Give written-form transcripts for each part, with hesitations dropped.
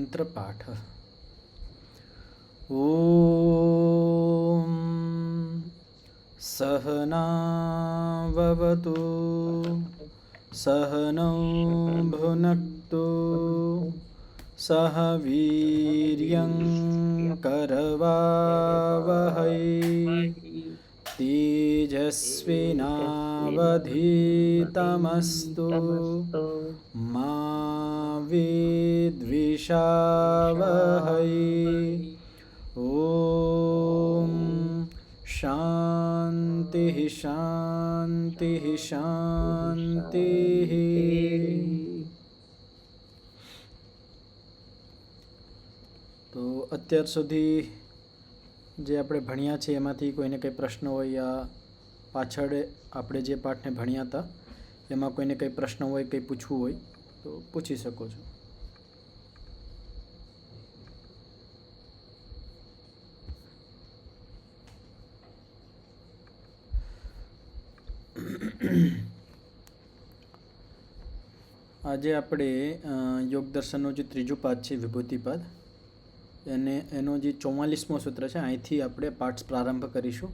મંત્રપાઠ. ઓમ સહનાવવતુ સહનૌ ભુનક્તુ સહ વીર્યં કરવાવહૈ તેજસ્વિનાવધીતમસ્તુ મા વિદ્વિષાવહૈ. ઓમ શાંતિ શાંતિ શાંતિ. તો અત્યાર સુધી જે આપણે ભણ્યા છે એમાંથી કોઈને કંઈ પ્રશ્ન હોય યા પાછળ આપણે જે પાઠને ભણ્યા હતા એમાં કોઈને કંઈ પ્રશ્ન હોય, કંઈ પૂછવું હોય તો પૂછી શકો છો. આજે આપણે યોગ દર્શનનો જે ત્રીજું પાદ છે વિભૂતિપાદ, એનો જે 44મો સૂત્ર છે અહીંથી આપણે પાઠ પ્રારંભ કરીશું.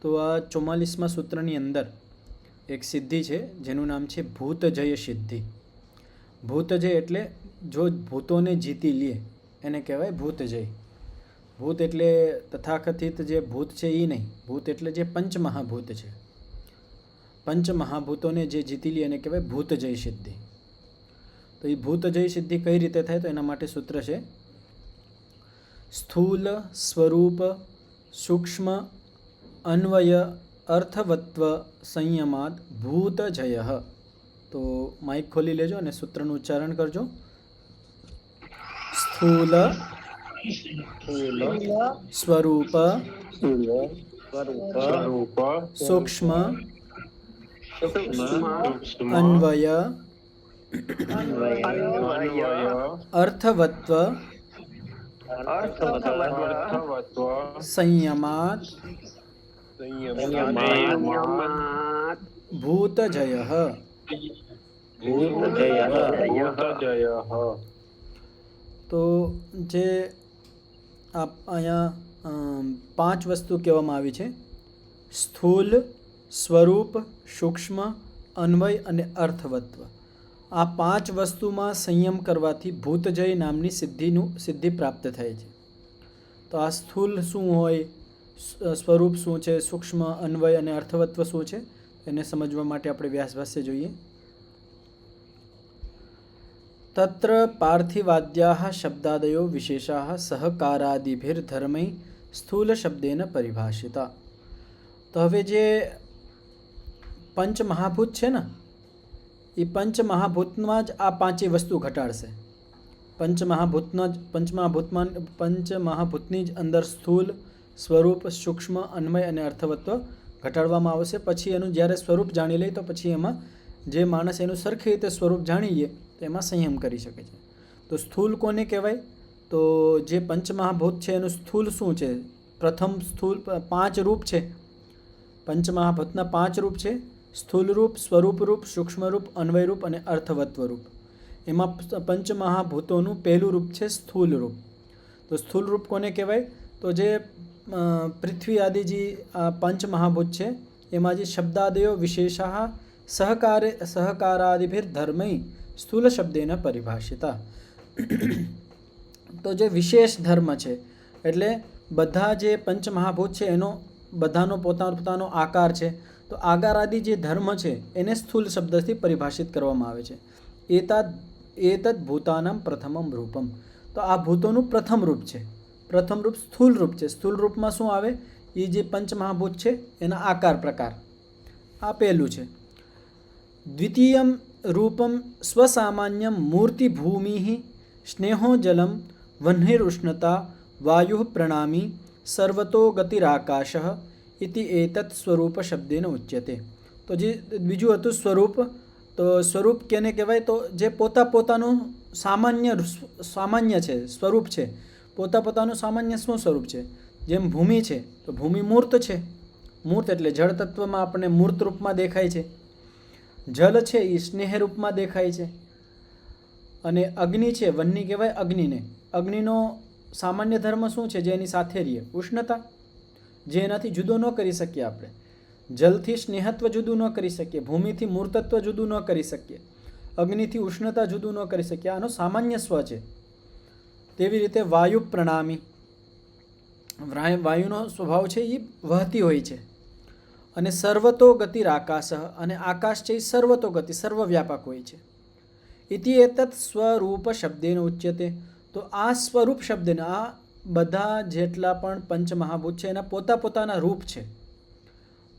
તો આ 44મા સૂત્રની અંદર એક સિદ્ધિ છે જેનું નામ છે ભૂતજય સિદ્ધિ. ભૂતજય એટલે જો ભૂતોને જીતી લે એને કહેવાય ભૂતજય. ભૂત એટલે તથાકથિત જે ભૂત છે એ નહીં, ભૂત એટલે જે પંચમહાભૂત છે. પંચમહાભૂતોને જે જીતી લે એને કહેવાય ભૂતજય સિદ્ધિ. તો એ ભૂતજય સિદ્ધિ કઈ રીતે થાય તો એના માટે સૂત્ર છે સ્થૂલ સ્વરૂપ સૂક્ષ્મ અન્વય અર્થવત્વ સંયમાદ ભૂતજય. તો માઇક ખોલી લેજો અને સૂત્રનું ઉચ્ચારણ કરજો. સ્થૂલ સ્વરૂપ સૂક્ષ્મ અન્વય અર્થવત્વ સંયમાત ભૂતજય. તો જે અહીંયા 5 વસ્તુ કહેવામાં આવી છે: સ્થૂલ, સ્વરૂપ, સૂક્ષ્મ, અન્વય અને અર્થવત્વ. આ 5 વસ્તુમાં સંયમ કરવાથી ભૂતજય નામની સિદ્ધિ પ્રાપ્ત થાય છે. તો આ સ્થૂલ શું હોય, સ્વરૂપ શું છે, સૂક્ષ્મ, અન્વય અને અર્થવત્વ શું છે એને સમજવા માટે આપણે વ્યાસભાષ્ય જોઈએ. તત્ર પાર્થિવાદ્યાઃ શબ્દાદયો વિશેષાઃ સહકારાદિભિર્ધર્મૈ સ્થૂલ શબ્દેન પરિભાષિતા. તો હવે જે પંચમહાભૂત છે ને એ પંચમહાભૂતમાં જ આ 5 વસ્તુ ઘટાડશે. પંચમહાભૂતની જ અંદર સ્થૂલ, સ્વરૂપ, સૂક્ષ્મ, અન્વય અને અર્થવત્વ ઘટાડવામાં આવશે. પછી એનું જ્યારે સ્વરૂપ જાણી લે તો પછી એમાં જે માણસ એનું સરખી રીતે સ્વરૂપ જાણી લે તો એમાં સંયમ કરી શકે છે. તો સ્થૂલ કોને કહેવાય તો જે પંચમહાભૂત છે એનું સ્થૂલ શું છે? પ્રથમ સ્થૂલ 5 રૂપ છે. પંચમહાભૂતના 5 રૂપ છે: સ્થૂલ રૂપ, સ્વરૂપ રૂપ, સૂક્ષ્મ રૂપ, અન્વય રૂપ અને અર્થવત્વ રૂપ. એમાં પંચમહાભૂતોનું પહેલું રૂપ છે સ્થૂલ રૂપ. તો સ્થૂલ રૂપ કોને કહેવાય તો જે પૃથ્વી આદિ જે પંચમહાભૂત છે એમાં જે શબ્દાદયો વિશેષાઃ સહકારાદિભિર ધર્મૈ સ્થૂલ શબ્દેન પરિભાષિતા. તો જે વિશેષ ધર્મ છે એટલે બધા જે પંચમહાભૂત છે એનો બધાનો પોતાનો આકાર છે. તો આકાર આદિ જે ધર્મ છે એને સ્થૂલ શબ્દથી પરિભાષિત કરવામાં આવે છે. એતદ ભૂતાનામ પ્રથમમ રૂપમ. તો આ ભૂતોનું પ્રથમ રૂપ છે. પ્રથમ રૂપ સ્થૂલ રૂપ છે. સ્થૂલ રૂપમાં શું આવે? એ જે પંચમહાભૂત છે એના આકાર પ્રકાર. આ પહેલું છે. દ્વિતીયમ રૂપમ સ્વસામાન્યમ મૂર્તિભૂમિ સ્નેહો જલમ વહ્નિરુષ્ણતા વાયુ પ્રણામી સર્વતો ગતિરાકાશ ઇતિ એતત સ્વરૂપ શબ્દેન ઉચ્યતે. તો જે બીજું હતું સ્વરૂપ. તો સ્વરૂપ કેને કહેવાય તો જે પોતાનું સામાન્ય છે સ્વરૂપ છે. પોતાનું સામાન્ય શું સ્વરૂપ છે? જેમ ભૂમિ છે તો ભૂમિ મૂર્ત છે. મૂર્ત એટલે જળ તત્વમાં આપણને મૂર્ત રૂપમાં દેખાય છે. જલ છે એ સ્નેહ રૂપમાં દેખાય છે. અને અગ્નિ છે, વહ્નિ કહેવાય અગ્નિને. અગ્નિનો સામાન્ય ધર્મ શું છે? જે એની સાથે રહીએ, ઉષ્ણતા, જે એનાથી જુદો ન કરી શકીએ આપણે. જલથી સ્નેહત્વ જુદું ન કરી શકીએ, ભૂમિથી મૂર્તત્વ જુદું ન કરી શકીએ, અગ્નિથી ઉષ્ણતા જુદું ન કરી શકીએ. આનો સામાન્ય સ્વ છે. તેવી રીતે વાયુ પ્રણામી, વાયુનો સ્વભાવ છે એ વહતી હોય છે. અને સર્વતો ગતિર આકાશ, અને આકાશ છે એ સર્વતો ગતિ, સર્વવ્યાપક હોય છે. ઇતિ એતત સ્વરૂપ શબ્દેન ઉચ્યતે. તો આ સ્વરૂપ શબ્દને, આ બધા જેટલા પણ પંચમહાભૂત છે એના પોતાના રૂપ છે.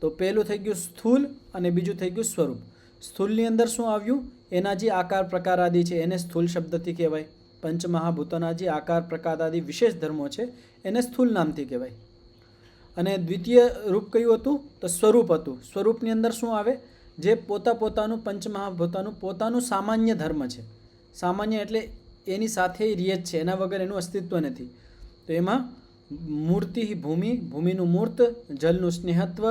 તો પહેલું થઈ ગયું સ્થૂલ અને બીજું થઈ ગયું સ્વરૂપ. સ્થૂલની અંદર શું આવ્યું? એના જે આકાર પ્રકાર આદિ છે એને સ્થૂલ શબ્દથી કહેવાય. પંચમહાભૂતોના જે આકાર પ્રકાર આદિ વિશેષ ધર્મો છે એને સ્થૂલ નામથી કહેવાય. અને દ્વિતીય રૂપ કયું હતું? તો સ્વરૂપ હતું. સ્વરૂપની અંદર શું આવે? જે પોતાનું પંચમહાભૂતોનું પોતાનું સામાન્ય ધર્મ છે. સામાન્ય એટલે એની સાથે રીએ જ છે, એના વગર એનું અસ્તિત્વ નથી. તો એમાં મૂર્તિ ભૂમિ, ભૂમિનું મૂર્ત, જલનું સ્નેહત્વ,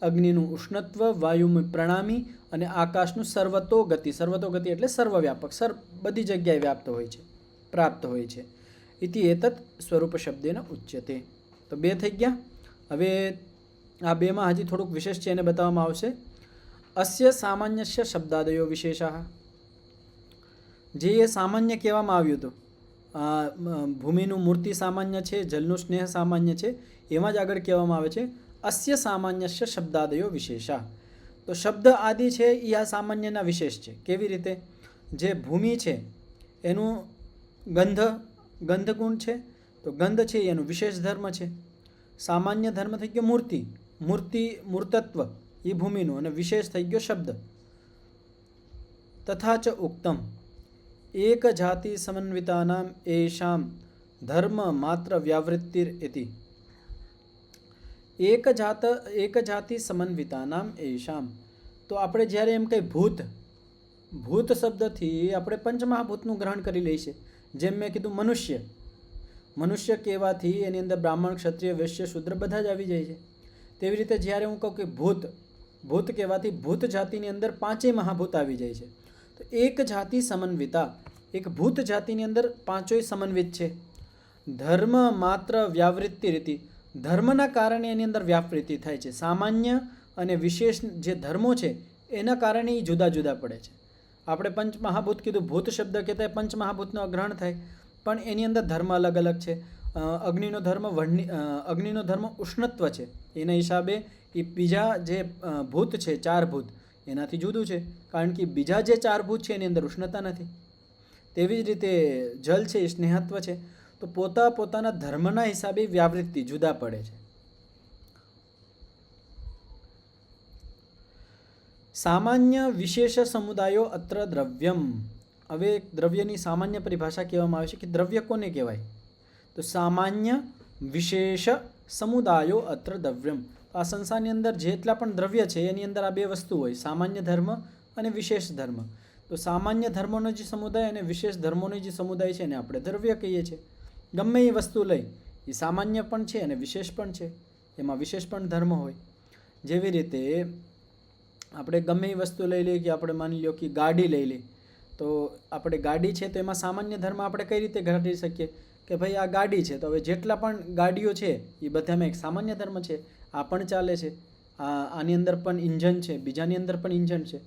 અગ્નિનું ઉષ્ણત્વ, વાયુનું પ્રણામી અને આકાશનું સર્વતો ગતિ. સર્વતો ગતિ એટલે સર્વવ્યાપક, બધી જગ્યાએ વ્યાપ્ત હોય છે, પ્રાપ્ત હોય છે. ઇતિ એતત સ્વરૂપ શબ્દેન ઉચ્યતે. તો 2 થઈ ગયા. હવે આ 2માં હજી થોડુંક વિશેષ છે, એને બતાવવામાં આવશે. અસ્ય સામાન્યસ્ય શબ્દાદયો વિશેષા. જે એ સામાન્ય કહેવામાં આવ્યું હતું, ભૂમિનું મૂર્તિ સામાન્ય છે, જલનું સ્નેહ સામાન્ય છે, એમાં જ આગળ કહેવામાં આવે છે અસ્ય સામાન્યસ્ય શબ્દાદયો વિશેષા. તો શબ્દ આદિ છે એ આ સામાન્યના વિશેષ છે. કેવી રીતે? જે ભૂમિ છે એનું ગંધ ગુણ છે, તો ગંધ છે એનું વિશેષ ધર્મ છે. સામાન્ય ધર્મ થઈ ગયો મૂર્તત્વ એ ભૂમિનું, અને વિશેષ થઈ ગયો શબ્દ. તથા ચ ઉક્તમ એક જાતિ સમન્વિતાનામ એષામ ધર્મ માત્ર વ્યાવૃત્તિર ઇતિ. એક જાતિ સમન્વિતાનામ એષામ. તો આપણે જ્યારે એમ કંઈ ભૂત શબ્દથી આપણે પંચમહાભૂતનું ગ્રહણ કરી લઈશું. જેમ મેં કીધું મનુષ્ય કહેવાથી એની અંદર બ્રાહ્મણ, ક્ષત્રિય, વૈશ્ય, શૂદ્ર બધા જ આવી જાય છે. તેવી રીતે જ્યારે હું કહું કે ભૂત કહેવાથી ભૂત જાતિની અંદર 5 મહાભૂત આવી જાય છે. તો એક જાતિ સમન્વિતા, એક ભૂત જાતિની અંદર 5 સમન્વિત છે. ધર્મ માત્ર વ્યાવૃત્તિ રીતિ, ધર્મના કારણે એની અંદર વ્યાપૃત્તિ થાય છે. સામાન્ય અને વિશેષ જે ધર્મો છે એના કારણે એ જુદા જુદા પડે છે. આપણે પંચમહાભૂત કીધું, ભૂત શબ્દ કહેતા પંચમહાભૂતનો ગ્રહણ થાય, પણ એની અંદર ધર્મ અલગ અલગ છે. અગ્નિનો ધર્મ ઉષ્ણત્વ છે, એના હિસાબે એ બીજા જે ભૂત છે 4 ભૂત એનાથી જુદું છે, કારણ કે બીજા જે 4 ભૂત છે એની અંદર ઉષ્ણતા નથી. તેવી જ રીતે જલ છે એ સ્નેહત્વ છે. તો પોતાના ધર્મના હિસાબે વ્યાવૃત્તિ જુદા પડે છે. સામાન્ય વિશેષ સમુદાયો અત્ર દ્રવ્યમ. હવે દ્રવ્યની સામાન્ય પરિભાષા કહેવામાં આવે છે કે દ્રવ્ય કોને કહેવાય? તો સામાન્ય વિશેષ સમુદાયો અત્ર દ્રવ્યમ. આ સંસારની અંદર જેટલા પણ દ્રવ્ય છે એની અંદર આ 2 વસ્તુ હોય, સામાન્ય ધર્મ અને વિશેષ ધર્મ. તો સામાન્ય ધર્મોનો જે સમુદાય અને વિશેષ ધર્મોનો જે સમુદાય છે એને આપણે દ્રવ્ય કહીએ છીએ. ગમે એ વસ્તુ લઈ એ સામાન્ય પણ છે અને વિશેષ પણ છે, એમાં વિશેષ પણ ધર્મ હોય. જેવી રીતે આપણે ગમે એ વસ્તુ લઈ લઈએ, કે આપણે માની લો કે ગાડી લઈ લઈએ, તો આપણે ગાડી છે તો એમાં સામાન્ય ધર્મ આપણે કઈ રીતે ઘટાડી શકીએ કે ભાઈ આ ગાડી છે, તો હવે જેટલા પણ ગાડીઓ છે એ બધામાં એક સામાન્ય ધર્મ છે, આ પણ ચાલે છે, આની અંદર પણ ઇંજન છે, બીજાની અંદર પણ ઇંજન છે.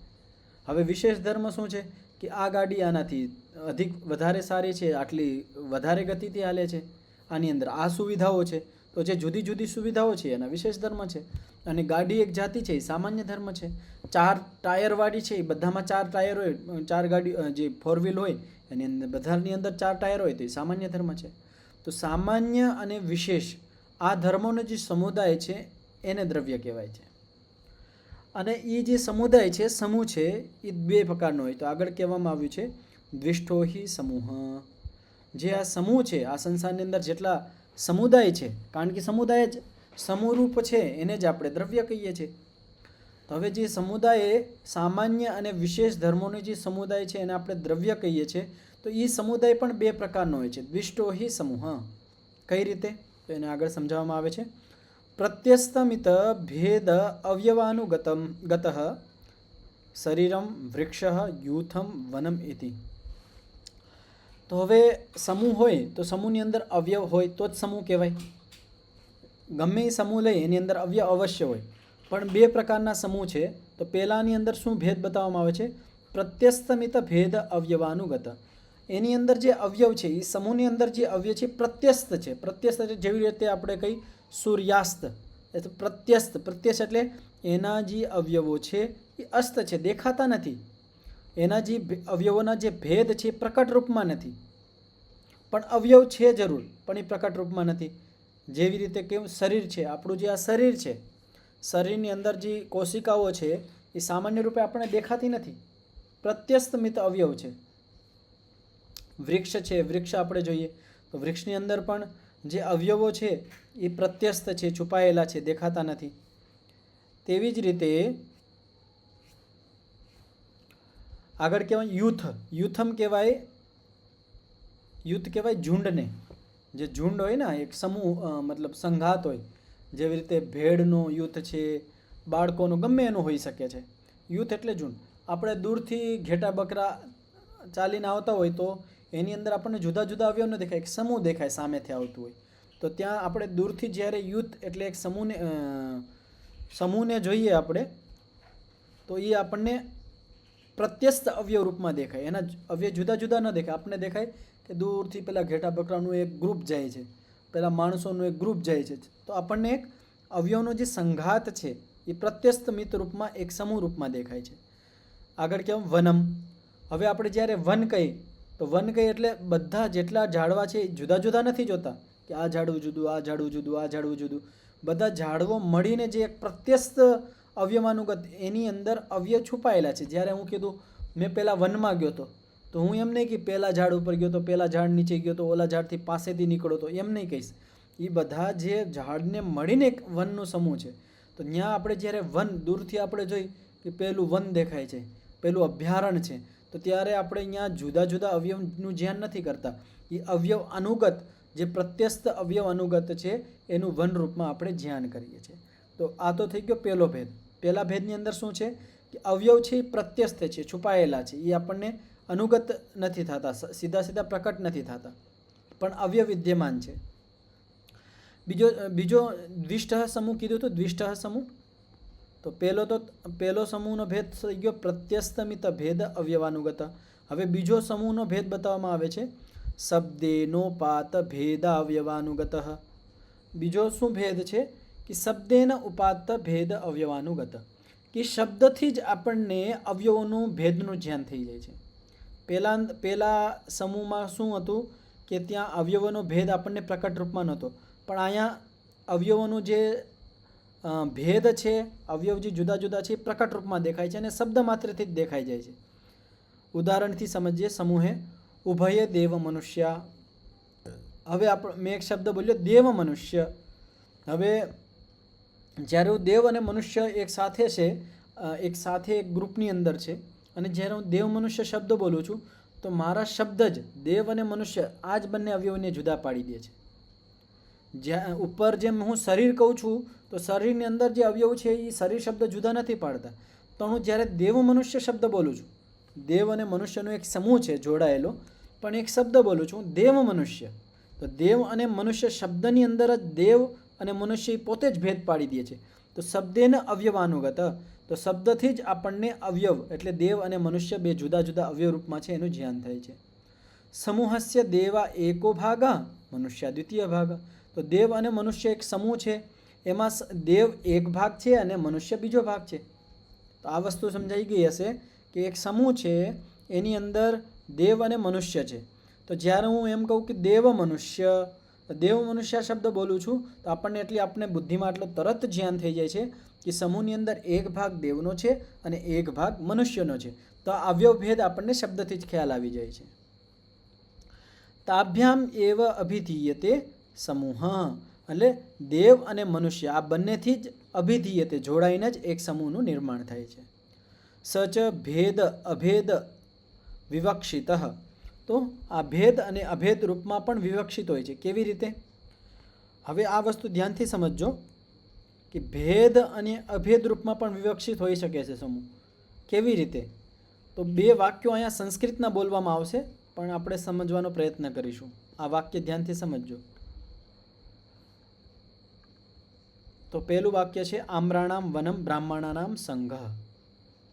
હવે વિશેષ ધર્મ શું છે કે આ ગાડી આનાથી વધારે સારી છે, આટલી વધારે ગતિથી હાલે છે, આની અંદર આ સુવિધાઓ છે. તો જે જુદી જુદી સુવિધાઓ છે એના વિશેષ ધર્મ છે. અને ગાડી એક જાતિ છે એ સામાન્ય ધર્મ છે. 4 ટાયરવાળી છે એ બધામાં 4 ટાયર હોય, 4 ગાડી જે 4 વ્હીલ હોય એની અંદર બધાની અંદર 4 ટાયર હોય, તો એ સામાન્ય ધર્મ છે. તો સામાન્ય અને વિશેષ આ ધર્મોનો જે સમુદાય છે એને દ્રવ્ય કહેવાય છે. અને એ જે સમુદાય છે, સમૂહ છે, એ 2 પ્રકારનો હોય. તો આગળ કહેવામાં આવ્યું છે દ્વિષ્ઠોહિ સમૂહ. જે આ સમૂહ છે, આ સંસારની અંદર જેટલા સમુદાય છે, કારણ કે સમુદાય જ સમૂહરૂપ છે એને જ આપણે દ્રવ્ય કહીએ છીએ. તો હવે જે સમુદાય સામાન્ય અને વિશેષ ધર્મોનો જે સમુદાય છે એને આપણે દ્રવ્ય કહીએ છીએ. તો એ સમુદાય પણ 2 પ્રકારનો હોય છે. દ્વિષ્ઠોહિ સમૂહ. કઈ રીતે? તો એને આગળ સમજાવવામાં આવે છે. પ્રત્યસ્તમિત ભેદ અવયવાનુગત શરીરમ વૃક્ષ યુથમ વનમ ઇતિ. તો હવે સમૂહ હોય તો સમૂહની અંદર અવયવ હોય તો જ સમૂહ કહેવાય. ગમે એ સમૂહ લઈ એની અંદર અવયવ અવશ્ય હોય. પણ બે પ્રકારના સમૂહ છે. તો પહેલાંની અંદર શું ભેદ બતાવવામાં આવે છે? પ્રત્યસ્તમિત ભેદ અવયવાનુગત. એની અંદર જે અવયવ છે એ સમૂહની અંદર જે અવયવ છે પ્રત્યસ્ત છે. પ્રત્યસ્ત એટલે જેવી રીતે આપણે કહી સૂર્યાસ્ત, એટલે પ્રત્યસ્ત એટલે એના જે અવયવો છે એ અસ્ત છે, દેખાતા નથી. એના જે અવયવોના જે ભેદ છે એ પ્રકટ રૂપમાં નથી, પણ અવયવ છે જરૂર, પણ એ પ્રકટ રૂપમાં નથી. જેવી રીતે કેવું શરીર છે, આપણું જે આ શરીર છે, શરીરની અંદર જે કોશિકાઓ છે એ સામાન્ય રૂપે આપણને દેખાતી નથી, પ્રત્યસ્તમિત અવયવ છે. વૃક્ષ છે, વૃક્ષ આપણે જોઈએ તો વૃક્ષની અંદર પણ જે અવયવો છે એ પ્રત્યસ્ત છે, છુપાયેલા છે, દેખાતા નથી. તેવી જ રીતે આગળ કહેવાય યુથ. યુથ કહેવાય ઝુંડને. જે ઝુંડ હોય ને, એક સમૂહ મતલબ સંઘાત હોય, જેવી રીતે ભેડનો યુથ છે, બાળકોનો, ગમે એનું હોઈ શકે છે. યુથ એટલે ઝુંડ. આપણે દૂરથી ઘેટા બકરા ચાલીને આવતા હોય તો એની અંદર આપણને જુદા જુદા અવયવ ન દેખાય, એક સમૂહ દેખાય સામેથી આવતું હોય. તો ત્યાં આપણે દૂરથી જ્યારે યુથ એટલે એક સમૂહને જોઈએ આપણે, તો એ આપણને પ્રત્યસ્ત અવયવ રૂપમાં દેખાય. એના અવયવ જુદા જુદા ન દેખાય. આપણને દેખાય કે દૂરથી પેલા ઘેટા બકરાનું એક ગ્રુપ જાય છે, પેલા માણસોનું એક ગ્રુપ જાય છે. તો આપણને એક અવયવનો જે સંઘાત છે એ પ્રત્યસ્ત મિત રૂપમાં એક સમૂહ રૂપમાં દેખાય છે. આગળ કહેવાય વનમ. હવે આપણે જ્યારે વન કહીએ તો વન કહીએ એટલે બધા જેટલા ઝાડવા છે એ જુદા જુદા નથી જોતા કે આ ઝાડવું જુદું, આ ઝાડવું જુદું, આ ઝાડવું જુદું. બધા ઝાડવો મળીને જે એક પ્રત્યસ્ત અવયવાનુગત એની અંદર અવયવ છુપાયેલા છે. જ્યારે હું કીધું મેં પહેલાં વનમાં ગયો હતો, તો હું એમ નહીં કે પહેલાં ઝાડ ઉપર ગયો તો, પહેલાં ઝાડ નીચે ગયો તો, ઓલા ઝાડથી પાસેથી નીકળ્યો તો, એમ નહીં કહીશ. એ બધા જે ઝાડને મળીને એક વનનો સમૂહ છે. તો ત્યાં આપણે જ્યારે વન દૂરથી આપણે જોઈ કે પહેલું વન દેખાય છે, પહેલું અભયારણ્ય છે, તો ત્યારે આપણે અહીંયા જુદા જુદા અવયવનું ધ્યાન નથી કરતા. એ અવયવ અનુગત, જે પ્રત્યસ્ત અવયવ અનુગત છે એનું વન રૂપમાં આપણે ધ્યાન કરીએ છીએ. તો આ તો થઈ ગયો પહેલો ભેદ. પહેલા ભેદની અંદર શું છે કે અવયવ છે એ પ્રત્યસ્ત છે, છુપાયેલા છે, એ આપણને અનુગત નથી થતા, સીધા સીધા પ્રકટ નથી થતા, પણ અવયવ વિદ્યમાન છે. બીજો દ્વિષ્ટ સમૂહ કીધું હતું. દ્વિષ્ટ સમૂહ તો પહેલો સમૂહનો ભેદ થઈ ગયો પ્રત્યસ્તમિત ભેદ અવયવાનુગત. હવે બીજો સમૂહનો ભેદ બતાવવામાં આવે છે શબ્દેનોપાત ભેદ અવયવાનુગત. બીજો શું ભેદ છે કે શબ્દેન ઉપાત ભેદ અવયવાનુગત, કે શબ્દથી જ આપણને અવયવોનું ભેદનું ધ્યાન થઈ જાય છે. પહેલા સમૂહમાં શું હતું કે ત્યાં અવયવોનો ભેદ આપણને પ્રકટ રૂપમાં નહોતો, પણ અહીંયા અવયવોનું જે ભેદ છે, અવયવ જે જુદા જુદા છે એ પ્રકટ રૂપમાં દેખાય છે અને શબ્દ માત્રથી જ દેખાઈ જાય છે. ઉદાહરણથી સમજીએ. સમૂહે ઉભય દેવ મનુષ્ય. હવે મેં એક શબ્દ બોલ્યો દેવ મનુષ્ય. હવે જ્યારે હું દેવ અને મનુષ્ય એક સાથે છે, એક સાથે એક ગ્રુપની અંદર છે, અને જ્યારે હું દેવ મનુષ્ય શબ્દ બોલું છું તો મારા શબ્દ જ દેવ અને મનુષ્ય આ જ બંને અવયવને જુદા પાડી દે છે. જ્યાં ઉપર જેમ હું શરીર કહું છું તો શરીરની અંદર જે અવયવ છે એ શરીર શબ્દ જુદા નથી પાડતા, પણ હું જ્યારે દેવ મનુષ્ય શબ્દ બોલું છું, દેવ અને મનુષ્યનો એક સમૂહ છે જોડાયેલો, પણ એક શબ્દ બોલું છું દેવ મનુષ્ય, તો દેવ અને મનુષ્ય શબ્દની અંદર જ દેવ અને મનુષ્ય પોતે જ ભેદ પાડી દે છે. તો શબ્દેન અવયવાનુગત, તો શબ્દથી જ આપણને અવયવ એટલે દેવ અને મનુષ્ય બે જુદા જુદા અવયવ રૂપમાં છે એનું ધ્યાન થાય છે. સમૂહસ્ય દેવા એકો ભાગ મનુષ્ય દ્વિતીય ભાગ. તો દેવ અને મનુષ્ય એક સમૂહ છે, એમાં દેવ એક ભાગ છે અને મનુષ્ય બીજો ભાગ છે. તો આ વસ્તુ સમજાઈ ગઈ હશે કે એક સમૂહ છે એની અંદર દેવ અને મનુષ્ય છે. તો જ્યારે હું એમ કહું કે દેવ મનુષ્ય શબ્દ બોલું છું તો આપણે બુદ્ધિમાં આટલો તરત ધ્યાન થઈ જાય છે કે સમૂહની અંદર એક ભાગ દેવનો છે અને એક ભાગ મનુષ્યનો છે. તો આ અવયવ ભેદ આપણને શબ્દથી જ ખ્યાલ આવી જાય છે. તાભ્યામ એવ અભિધીયતે સમૂહ, એટલે દેવ અને મનુષ્ય આ બંનેથી જ અભિધીયતે જોડાઈને જ એક સમૂહનું નિર્માણ થાય છે. સચ ભેદ અભેદ વિવક્ષિત. તો આ ભેદ અને અભેદ રૂપમાં પણ વિવક્ષિત હોય છે. કેવી રીતે? હવે આ વસ્તુ ધ્યાનથી સમજજો કે ભેદ અને અભેદ રૂપમાં પણ વિવક્ષિત હોઈ શકે છે સમૂહ. કેવી રીતે? તો બે વાક્યો અહીંયા સંસ્કૃતના બોલવામાં આવશે પણ આપણે સમજવાનો પ્રયત્ન કરીશું. આ વાક્ય ધ્યાનથી સમજજો. તો પહેલું વાક્ય છે આમ્રાણામ વનમ બ્રાહ્મણાનામ સંઘ,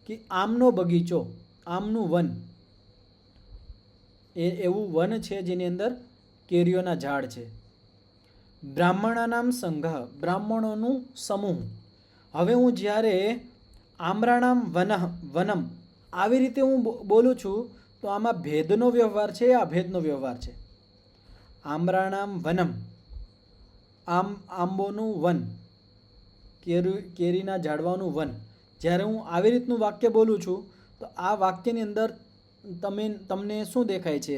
કે આમનો બગીચો, આમનું વન એ એવું વન છે જેની અંદર કેરીઓના ઝાડ છે. બ્રાહ્મણાનામ સંઘ, બ્રાહ્મણોનું સમૂહ. હવે હું જ્યારે આમ્રાણામ વનમ આવી રીતે હું બોલું છું તો આમાં ભેદનો વ્યવહાર છે, અભેદનો વ્યવહાર છે. આમ્રાણામ વનમ, આંબોનું વન, કેરીના ઝાડવાનું વન. જ્યારે હું આવી રીતનું વાક્ય બોલું છું તો આ વાક્યની અંદર તમને શું દેખાય છે?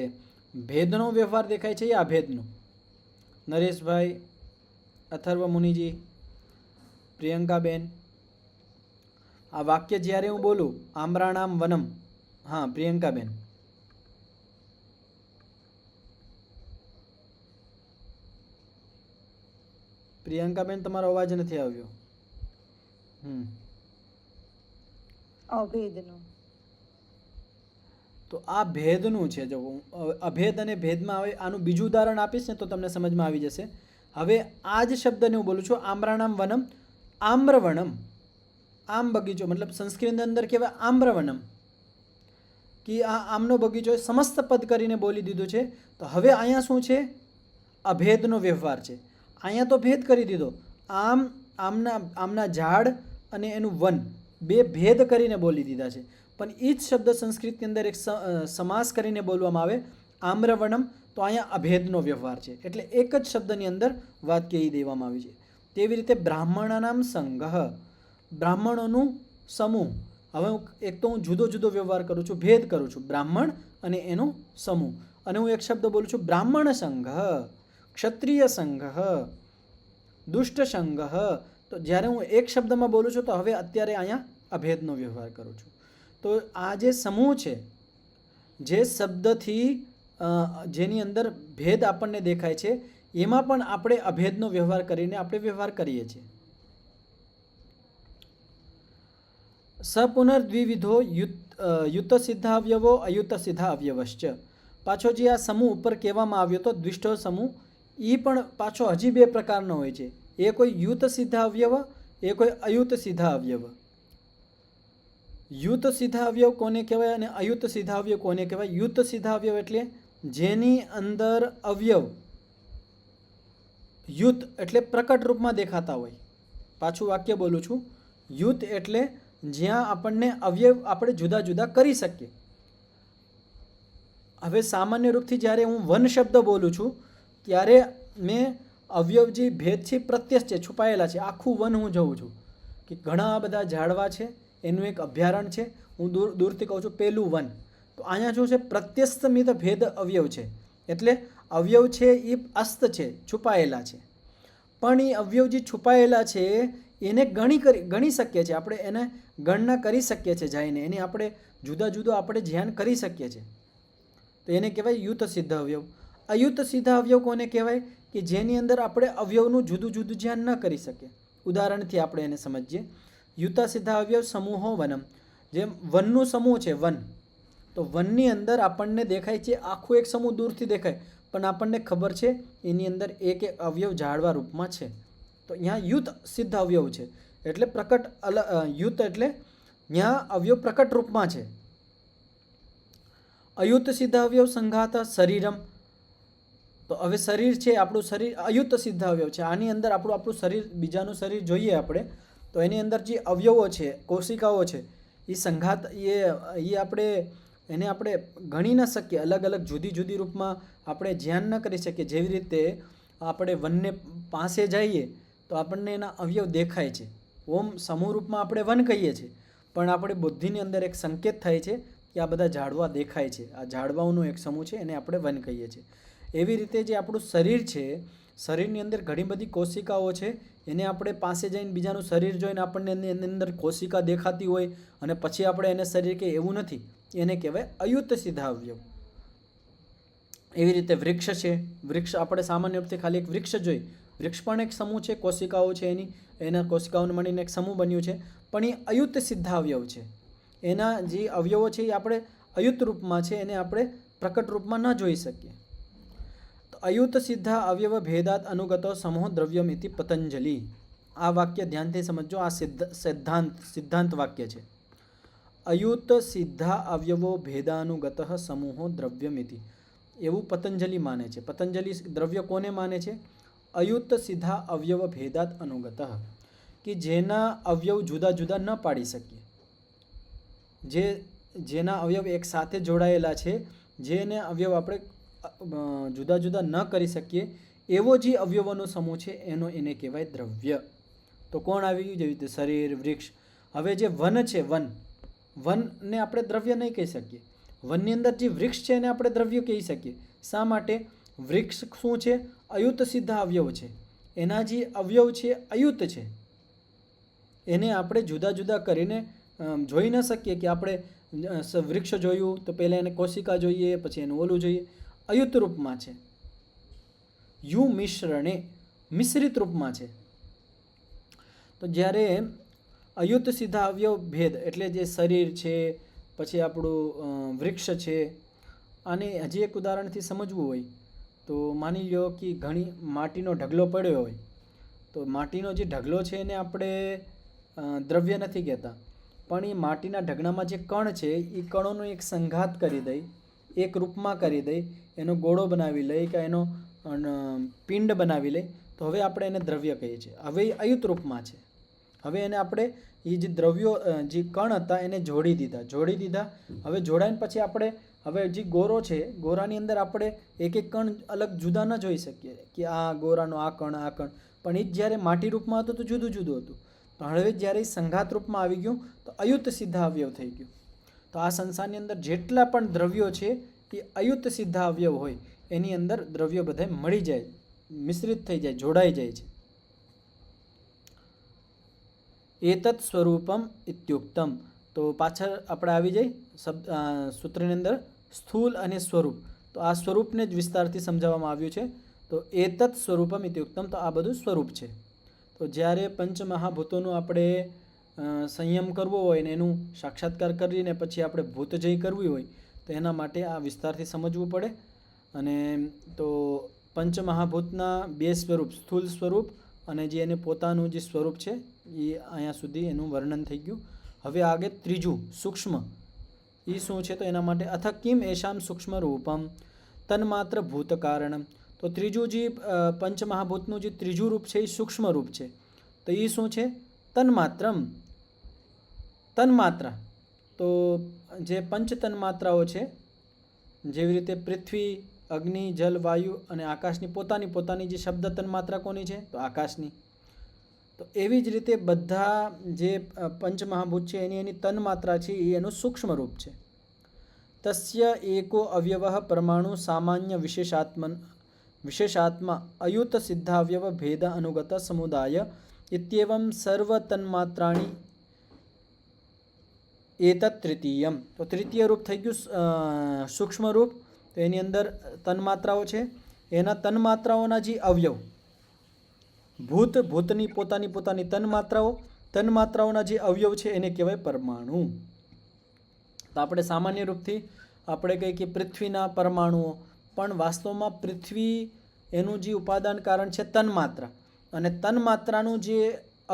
ભેદનો વ્યવહાર દેખાય છે યા અભેદનો? નરેશભાઈ, અથર્વ મુનિજી, પ્રિયંકાબેન, આ વાક્ય જ્યારે હું બોલું આમ્રાણામ વનમ, હા પ્રિયંકાબેન, પ્રિયંકાબેન તમારો અવાજ નથી આવ્યો. અભેદનું. તો આ ભેદનું છે. જો અભેદ અને ભેદમાં હવે આનું બીજું ઉદાહરણ આપીશ ને તો તમને સમજમાં આવી જશે. હવે આ જ શબ્દને હું બોલું છું આમ્રાણામ વનમ આમ્રવનમ, આમ બગીચો, મતલબ સંસ્કૃતની અંદર કહેવાય આમ્રવનમ, કે આ આમનો બગીચો સમસ્ત પદ કરીને બોલી દીધું છે. તો હવે અહીંયા શું છે? અભેદનો વ્યવહાર છે. અહીંયા તો ભેદ કરી દીધો, આમના ઝાડ અને એનું વન બે ભેદ કરીને બોલી દીધા છે. પણ એ જ શબ્દ સંસ્કૃતની અંદર એક સમાસ કરીને બોલવામાં આવે આમ્રવનમ, તો અહીંયા અભેદનો વ્યવહાર છે. એટલે એક જ શબ્દની અંદર વાત કહી દેવામાં આવી છે. તેવી રીતે બ્રાહ્મણાનામ સંઘ, બ્રાહ્મણોનું સમૂહ. હવે એક તો હું જુદો જુદો વ્યવહાર કરું છું, ભેદ કરું છું, બ્રાહ્મણ અને એનો સમૂહ. અને હું એક શબ્દ બોલું છું બ્રાહ્મણ સંઘ, ક્ષત્રિય સંઘ, દુષ્ટ સંઘ. તો જ્યારે હું એક શબ્દમાં બોલું છું તો હવે અત્યારે અહીંયા અભેદનો વ્યવહાર કરું છું. તો આ જે સમૂહ છે, જે શબ્દથી જેની અંદર ભેદ આપણને દેખાય છે, એમાં પણ આપણે અભેદનો વ્યવહાર કરીને આપણે વ્યવહાર કરીએ છીએ. સપુનર્દ્વિવિધો યુત સિદ્ધા અવયવો અયુત સિદ્ધા અવયવશ્ચ. પાછો જે આ સમૂહ ઉપર કહેવામાં આવ્યો તો દ્વિષ્ઠો સમૂહ, એ પણ પાછો હજી બે પ્રકારનો હોય છે. એ કોઈ યુત સિદ્ધા અવયવ, એ કોઈ અયુત સિદ્ધા અવયવ. યુત સિદ્ધા અવયવ કોને કહેવાય અને અયુત સિદ્ધા અવયવ કોને કહેવાય? યુત સિદ્ધા અવયવ એટલે જેની અંદર અવયવ યુત એટલે પ્રકટ રૂપમાં દેખાતા હોય. પાછું વાક્ય બોલું છું, યુત એટલે જ્યાં આપણને અવયવ આપણે જુદા જુદા કરી શકીએ. હવે સામાન્ય રૂપથી જ્યારે હું વન શબ્દ બોલું છું ત્યારે મેં અવયવ જે ભેદ છે પ્રત્યક્ષ છે, છુપાયેલા છે. આખું વન હું જોઉં છું કે ઘણા બધા ઝાડવા છે, એનું એક અભયારણ્ય છે, હું દૂરથી કહું છું પેલું વન. તો અહીંયા શું છે? પ્રત્યસ્તમિત ભેદ અવયવ છે. એટલે અવયવ છે એ અસ્ત છે, છુપાયેલા છે. પણ એ અવયવ જે છુપાયેલા છે એને ગણી શકીએ છીએ આપણે, એને ગણના કરી શકીએ છીએ જઈને, એની આપણે જુદા જુદા આપણે ધ્યાન કરી શકીએ છીએ. તો એને કહેવાય યુત સિદ્ધ અવયવ. અયુત સિદ્ધ અવયવ કોને કહેવાય? કે જેની અંદર આપણે અવયવનું જુદું જુદું ધ્યાન ન કરી શકીએ. ઉદાહરણથી આપણે એને સમજીએ. યુતા સિદ્ધા અવયવ સમૂહો વનમ, જેમ વનનું સમૂહ છે વન, તો વનની અંદર આપણને દેખાય છે આખું એક સમૂહ દૂરથી દેખાય, પણ આપણને ખબર છે એની અંદર એક એક અવયવ ઝાડવા રૂપમાં છે. તો અહીંયા યુત સિદ્ધ અવયવ છે, એટલે પ્રકટ યુત એટલે ત્યાં અવયવ પ્રકટ રૂપમાં છે. અયુત સિદ્ધ અવયવ સંઘાત શરીરમ. તો હવે શરીર છે આપણું, શરીર અયુત સિદ્ધ અવયવ છે. આની અંદર આપણું શરીર, બીજાનું શરીર જોઈએ આપણે તો એની અંદર જે અવયવો છે, કોશિકાઓ છે, એ સંઘાત એને આપણે ગણી ન શકીએ. અલગ અલગ જુદી જુદી રૂપમાં આપણે ધ્યાન ન કરી શકીએ. જેવી રીતે આપણે વનને પાસે જઈએ તો આપણને એના અવયવ દેખાય છે. ઓમ સમૂહ રૂપમાં આપણે વન કહીએ છીએ, પણ આપણી બુદ્ધિની અંદર એક સંકેત થાય છે કે આ બધા ઝાડવા દેખાય છે, આ ઝાડવાઓનો એક સમૂહ છે, એને આપણે વન કહીએ છીએ. એવી રીતે જે આપણું શરીર છે, શરીરની અંદર ઘણી બધી કોશિકાઓ છે, એને આપણે પાસે જઈને બીજાનું શરીર જોઈને આપણને એની અંદર કોશિકા દેખાતી હોય અને પછી આપણે એને શરીર કે એવું નથી, એને કહેવાય અયુત સિદ્ધા અવયવ. એવી રીતે વૃક્ષ છે, વૃક્ષ આપણે સામાન્ય રૂપથી ખાલી એક વૃક્ષ જોઈ, વૃક્ષ પણ એક સમૂહ છે, કોશિકાઓ છે એના કોશિકાઓને મળીને એક સમૂહ બન્યું છે, પણ એ અયુત સિદ્ધા અવયવ છે. એના જે અવયવો છે એ આપણે અયુત રૂપમાં છે, એને આપણે પ્રકટ રૂપમાં ન જોઈ શકીએ. તો અયુત સિદ્ધા અવયવ ભેદાત અનુગતો સમૂહ દ્રવ્યમિતિ પતંજલિ. આ વાક્ય ધ્યાનથી સમજો. આ સિદ્ધાંત વાક્ય છે. અયુત સિદ્ધા અવયવો ભેદાનુગત સમૂહો દ્રવ્યમિતિ, એવું પતંજલિ માને છે. પતંજલિ દ્રવ્ય કોને માને છે? અયુત સિદ્ધા અવયવ ભેદાત અનુગત, કે જેના અવયવ જુદા જુદા ન પાડી શકીએ, જેના અવયવ એક સાથે જોડાયેલા છે, જેને અવયવ આપણે જુદા જુદા ન કરી શકીએ, એવો જે અવયવોનો સમૂહ છે એને કહેવાય દ્રવ્ય. તો કોણ આવી ગયું? જેવી રીતે શરીર, વૃક્ષ. હવે જે વન છે, વનને આપણે દ્રવ્ય નહીં કહી શકીએ. વનની અંદર જે વૃક્ષ છે એને આપણે દ્રવ્ય કહી શકીએ. શા માટે? વૃક્ષ શું છે? અયુત સિદ્ધ અવયવ છે. એના જે અવયવ છે અયુત છે, એને આપણે જુદા જુદા કરીને જોઈ ન શકીએ કે આપણે વૃક્ષ જોયું તો પહેલાં એને કોશિકા જોઈએ, પછી એનું ઓલું જોઈએ. અયુત રૂપમાં છે. યુ મિશ્રણે, મિશ્રિત રૂપમાં છે. તો જ્યારે અયુત સિદ્ધા અવયવ ભેદ એટલે જે શરીર છે, પછી આપણું વૃક્ષ છે, આને હજી એક ઉદાહરણથી સમજવું હોય તો માની લો કે ઘણી માટીનો ઢગલો પડ્યો હોય, તો માટીનો જે ઢગલો છે એને આપણે દ્રવ્ય નથી કહેતા, પણ એ માટીના ઢગલામાં જે કણ છે એ કણોનો એક સંઘાત કરી દઈ, એક રૂપમાં કરી દઈ, એનો ગોળો બનાવી લઈ કે એનો પિંડ બનાવી લઈ, તો હવે આપણે એને દ્રવ્ય કહીએ છીએ. હવે એ અયુત રૂપમાં છે. હવે એને આપણે એ જે દ્રવ્યો, જે કણ હતા એને જોડી દીધા. હવે જોડાઈને પછી આપણે હવે જે ગોરો છે, ગોરાની અંદર આપણે એક એક કણ અલગ જુદા ન જોઈ શકીએ કે આ ગોરાનો આ કણ, પણ એ જ જ્યારે માટી રૂપમાં હતું તો જુદું જુદું હતું. પણ હવે જ્યારે એ સંઘાત રૂપમાં આવી ગયું તો અયુત સિદ્ધા અવયવ થઈ ગયું. તો આ સંસારની અંદર જેટલા પણ દ્રવ્યો છે એ અયુત સિદ્ધા અવયવ હોય, એની અંદર દ્રવ્યો બધા મળી જાય, મિશ્રિત થઈ જાય, જોડાઈ જાય છે. એતત સ્વરૂપમ ઇત્યુક્તમ. તો પાછળ આપણે આવી જાય સૂત્રની અંદર સ્થૂલ અને સ્વરૂપ. તો આ સ્વરૂપને જ વિસ્તારથી સમજાવવામાં આવ્યું છે. તો એતત સ્વરૂપમ ઇત્યુક્તમ, તો આ બધું સ્વરૂપ છે. તો જ્યારે પંચમહાભૂતોનું આપણે સંયમ કરવો હોય ને એનું સાક્ષાત્કાર કરીને પછી આપણે ભૂતજય કરવી હોય તો એના માટે આ વિસ્તારથી સમજવું પડે. અને તો પંચમહાભૂતના બે સ્વરૂપ, સ્થૂલ સ્વરૂપ અને જે એને પોતાનું જે સ્વરૂપ છે એ અહીંયા સુધી એનું વર્ણન થઈ ગયું. હવે આગળ ત્રીજું સૂક્ષ્મ, એ શું છે? તો એના માટે અથ કિમ એશામ સૂક્ષ્મ રૂપમ તન્માત્ર ભૂત કારણમ. તો ત્રીજું જે પંચમહાભૂતનું જે ત્રીજું રૂપ છે એ સૂક્ષ્મ રૂપ છે. તો એ શું છે? તન્માત્રા. તો જે પંચ તન્માત્રાઓ છે, જેવી રીતે પૃથ્વી, અગ્નિ, જલ, વાયુ અને આકાશની પોતાની જે શબ્દ તન્માત્રા કોની છે? તો આકાશની. તો એવી જ રીતે બધા જે પંચમહાભૂત છે એની તન્માત્રા છે એ એનું સૂક્ષ્મ રૂપ છે. તસ્ય એકો અવયવ પરમાણુ સામાન્ય વિશેષાત્મા અયુત સિદ્ધાવયવ ભેદ અનુગત સમુદાય ઇત્યેવમ સર્વ તન્માત્રાણી એતત તૃતીયમ. તો તૃતીય રૂપ થઈ ગયું સૂક્ષ્મ રૂપ. તો એની અંદર તન્માત્રાઓ છે, એના તન્માત્રાઓના જે અવયવ, ભૂતની પોતાની તન્માત્રાઓના જે અવયવ છે એને કહેવાય પરમાણુ. તો આપણે સામાન્ય રૂપથી આપણે કહીએ કે પૃથ્વીના પરમાણુઓ, પણ વાસ્તવમાં પૃથ્વી એનું જે ઉપાદાન કારણ છે તન્માત્રા, અને તન્માત્રાનું જે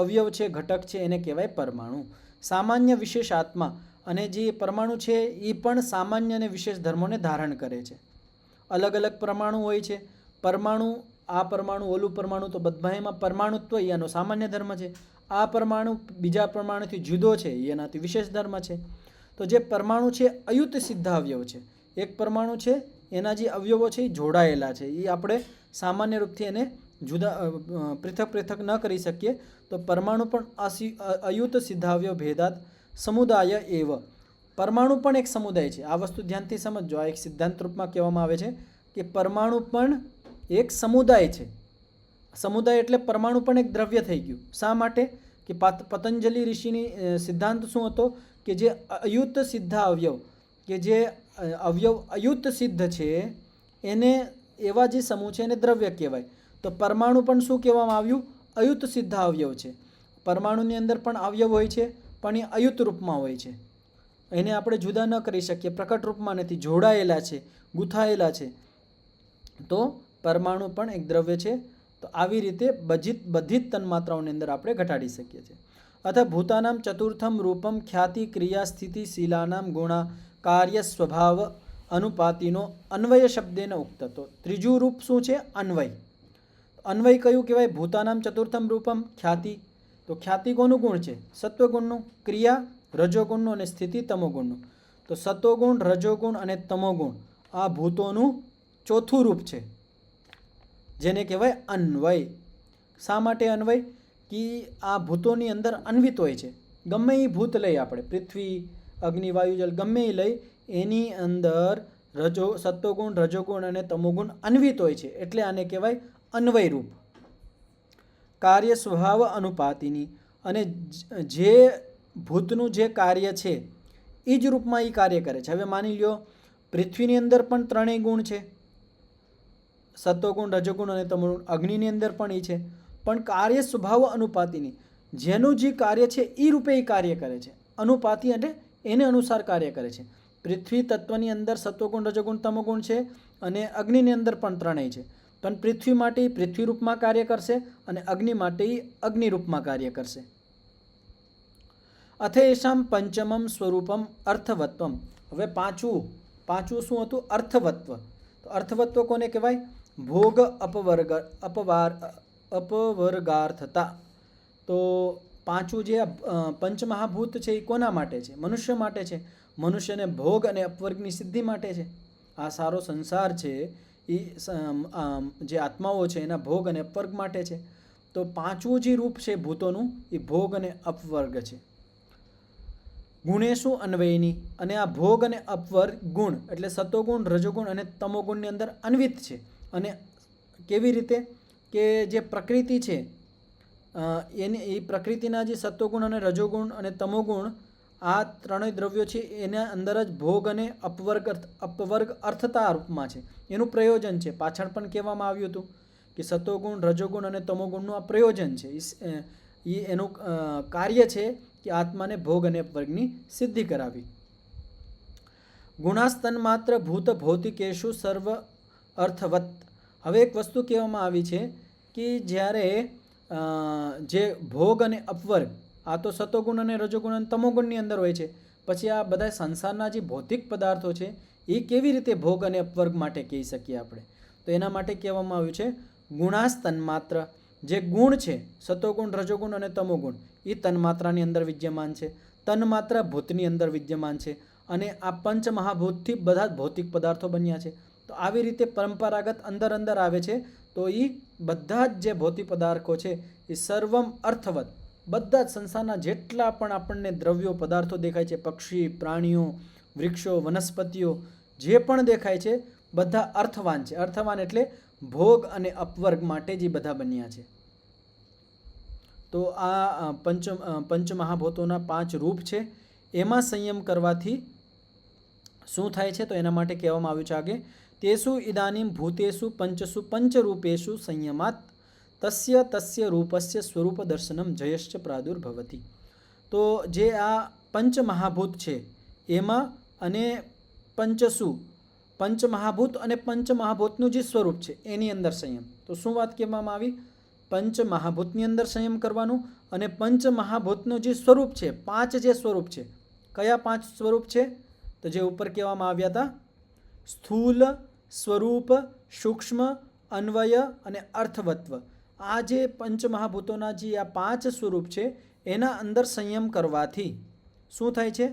અવયવ છે, ઘટક છે, એને કહેવાય પરમાણુ. સામાન્ય વિશેષ આત્મા, અને જે પરમાણુ છે એ પણ સામાન્ય અને વિશેષ ધર્મોને ધારણ કરે છે. અલગ અલગ પરમાણુ હોય છે. આ પરમાણુ ઓલું પરમાણુ, તો બધામાં પરમાણુત્વ એનો સામાન્ય ધર્મ છે. આ પરમાણુ બીજા પરમાણુથી જુદો છે, એનાથી વિશેષ ધર્મ છે. તો જે પરમાણુ છે અયુત સિદ્ધ અવયવ છે. એક પરમાણુ છે એના જે અવયવો છે એ જોડાયેલા છે, એ આપણે સામાન્ય રૂપથી એને જુદા પૃથક ન કરી શકીએ. તો પરમાણુ પણ અયુત સિદ્ધાવયવ ભેદાત સમુદાય એવ. પરમાણુ પણ એક સમુદાય છે. આ વસ્તુ ધ્યાનથી સમજો. આ એક સિદ્ધાંત રૂપમાં કહેવામાં આવે છે કે પરમાણુ પણ એક સમુદાય છે. સમુદાય એટલે પરમાણુ પણ એક દ્રવ્ય થઈ ગયું. શા માટે? કે પતંજલિ ઋષિની સિદ્ધાંત શું હતો? કે જે અયુત સિદ્ધ અવયવ, કે જે અવયવ અયુત સિદ્ધ છે એને એવા જે સમૂહ છે એને દ્રવ્ય કહેવાય. તો પરમાણુ પણ શું કહેવામાં આવ્યું? અયુત સિદ્ધ અવયવ છે. પરમાણુની અંદર પણ અવયવ હોય છે, પણ એ અયુત રૂપમાં હોય છે. એને આપણે જુદા ન કરી શકીએ, પ્રકટ રૂપમાં નથી, જોડાયેલા છે, ગૂંથાયેલા છે. તો પરમાણુ પણ એક દ્રવ્ય છે. તો આવી રીતે બધી જ તન્માત્રાઓની અંદર આપણે ઘટાડી શકીએ છીએ. અથ ભૂતાનામ ચતુર્થમ રૂપમ ખ્યાતિ ક્રિયા સ્થિતિ શીલાનામ ગુણા કાર્ય સ્વભાવ અનુપાતિનો અન્વય શબ્દેન ઉક્ત. તો ત્રીજું રૂપ શું છે? અન્વય. અન્વય કયું કહેવાય? ભૂતાનામ ચતુર્થમ રૂપમ ખ્યાતિ. તો ખ્યાતિ કોનું ગુણ છે? સત્વગુણનું. ક્રિયા રજોગુણનું અને સ્થિતિ તમોગુણનું. તો સત્વગુણ, રજોગુણ અને તમોગુણ આ ભૂતોનું ચોથું રૂપ છે, જેને કહેવાય અન્વય. શા માટે અન્વય? કે આ ભૂતોની અંદર અન્વિત હોય છે. ગમે એ ભૂત લઈ આપણે, પૃથ્વી, અગ્નિ, વાયુ, જલ, ગમે એ લઈ, એની અંદર સત્વગુણ, રજોગુણ અને તમોગુણ અન્વિત હોય છે, એટલે આને કહેવાય અન્વય રૂપ. કાર્ય સ્વભાવ અનુપાતિની, અને જે ભૂતનું જે કાર્ય છે એ જ રૂપમાં એ કાર્ય કરે છે. હવે માની લ્યો પૃથ્વીની અંદર પણ ત્રણેય ગુણ છે, સત્વગુણ, રજોગુણ અને તમોગુણ. અગ્નિની અંદર પણ એ છે, પણ કાર્ય સ્વભાવ અનુપાતિની, જેનું જે કાર્ય છે એ રૂપે એ કાર્ય કરે છે. અનુપાતિ એટલે એને અનુસાર કાર્ય કરે છે. પૃથ્વી તત્વની અંદર સત્વગુણ, રજોગુણ, તમોગુણ છે, અને અગ્નિની અંદર પણ ત્રણેય છે. પણ પૃથ્વી માટે પૃથ્વી રૂપમાં કાર્ય કરશે અને અગ્નિ માટે અગ્નિ રૂપમાં કાર્ય કરશે. અથેષામ પંચમમ સ્વરૂપમ અર્થવત્વમ. હવે પાંચું શું હતું? અર્થવત્વ. તો અર્થવત્વ કોને કહેવાય? ભોગ અપવર્ગાર્થતા. તો પાંચું જે પંચમહાભૂત છે એ કોના માટે છે? મનુષ્ય માટે છે. મનુષ્યને ભોગ અને અપવર્ગની સિદ્ધિ માટે છે. આ સારો સંસાર છે એ જે આત્માઓ છે એના ભોગ અને અપવર્ગ માટે છે. તો પાંચવું જે રૂપ છે ભૂતોનું એ ભોગ અને અપવર્ગ છે. ગુણેશુ અન્વયની, અને આ ભોગ અને અપવર્ગ ગુણ એટલે સતોગુણ, રજોગુણ અને તમોગુણની અંદર અન્વિત છે. અને કેવી રીતે? કે જે પ્રકૃતિ છે એ પ્રકૃતિના જે સત્વગુણ અને રજોગુણ અને તમોગુણ આ ત્રણેય દ્રવ્યો છે એના અંદર જ ભોગ અને અપવર્ગ અર્થતા રૂપમાં છે. એનું પ્રયોજન છે. પાછળ પણ કહેવામાં આવ્યું હતું કે સત્વગુણ, રજોગુણ અને તમોગુણનું આ પ્રયોજન છે. એ એનું કાર્ય છે કે આત્માને ભોગ અને અપવર્ગની સિદ્ધિ કરાવી. ગુણાસ્તન માત્ર ભૂત ભૌતિકેશુ સર્વ અર્થવત. હવે એક વસ્તુ કહેવામાં આવી છે કે જ્યારે જે ભોગ અને અપવર્ગ આ તો સતોગુણ અને રજોગુણ અને તમોગુણની અંદર હોય છે, પછી આ બધા સંસારના જે ભૌતિક પદાર્થો છે એ કેવી રીતે ભોગ અને અપવર્ગ માટે કહી શકીએ આપણે? તો એના માટે કહેવામાં આવ્યું છે ગુણાસ તન્માત્ર. જે ગુણ છે સતોગુણ, રજોગુણ અને તમોગુણ એ તન્માત્રાની અંદર વિદ્યમાન છે. તન્માત્રા ભૂતની અંદર વિદ્યમાન છે, અને આ પંચમહાભૂતથી બધા જ ભૌતિક પદાર્થો બન્યા છે. તો આવી રીતે પરંપરાગત અંદર આવે છે. તો એ બધા જ જે ભૌતિક પદાર્થો છે એ સર્વમ અર્થવત, બધા જ સંસારના જેટલા પણ આપણને દ્રવ્યો, પદાર્થો દેખાય છે, પક્ષી, પ્રાણીઓ, વૃક્ષો, વનસ્પતિઓ જે પણ દેખાય છે બધા અર્થવાન છે. અર્થવાન એટલે ભોગ અને અપવર્ગ માટે જ બધા બન્યા છે. તો આ પંચમહાભૂતોના 5 રૂપ છે. એમાં સંયમ કરવાથી શું થાય છે? તો એના માટે કહેવામાં આવ્યું છે આગે તેસુ ઇદાનીમ ભૂતેષુ પંચસુ પંચરૂપેષુ સંયમાત તસ્ય રૂપસ્ય સ્વરૂપ દર્શનમ જયશ્ચ પ્રાદુર્ભવતી. તો જે આ પંચમહાભૂત છે એમાં અને પંચમહાભૂત અને પંચમહાભૂતનું જે સ્વરૂપ છે એની અંદર સંયમ. તો શું વાત કહેવામાં આવી? પંચમહાભૂતની અંદર સંયમ કરવાનું, અને પંચમહાભૂતનું જે સ્વરૂપ છે, 5 જે સ્વરૂપ છે. કયા 5 સ્વરૂપ છે? તો જે ઉપર કહેવામાં આવ્યા હતા, સ્થૂલ, સ્વરૂપ, સૂક્ષ્મ, અન્વય અને અર્થવત્વ. આ જે પંચમહાભૂતોના જે આ 5 સ્વરૂપ છે એના અંદર સંયમ કરવાથી શું થાય છે?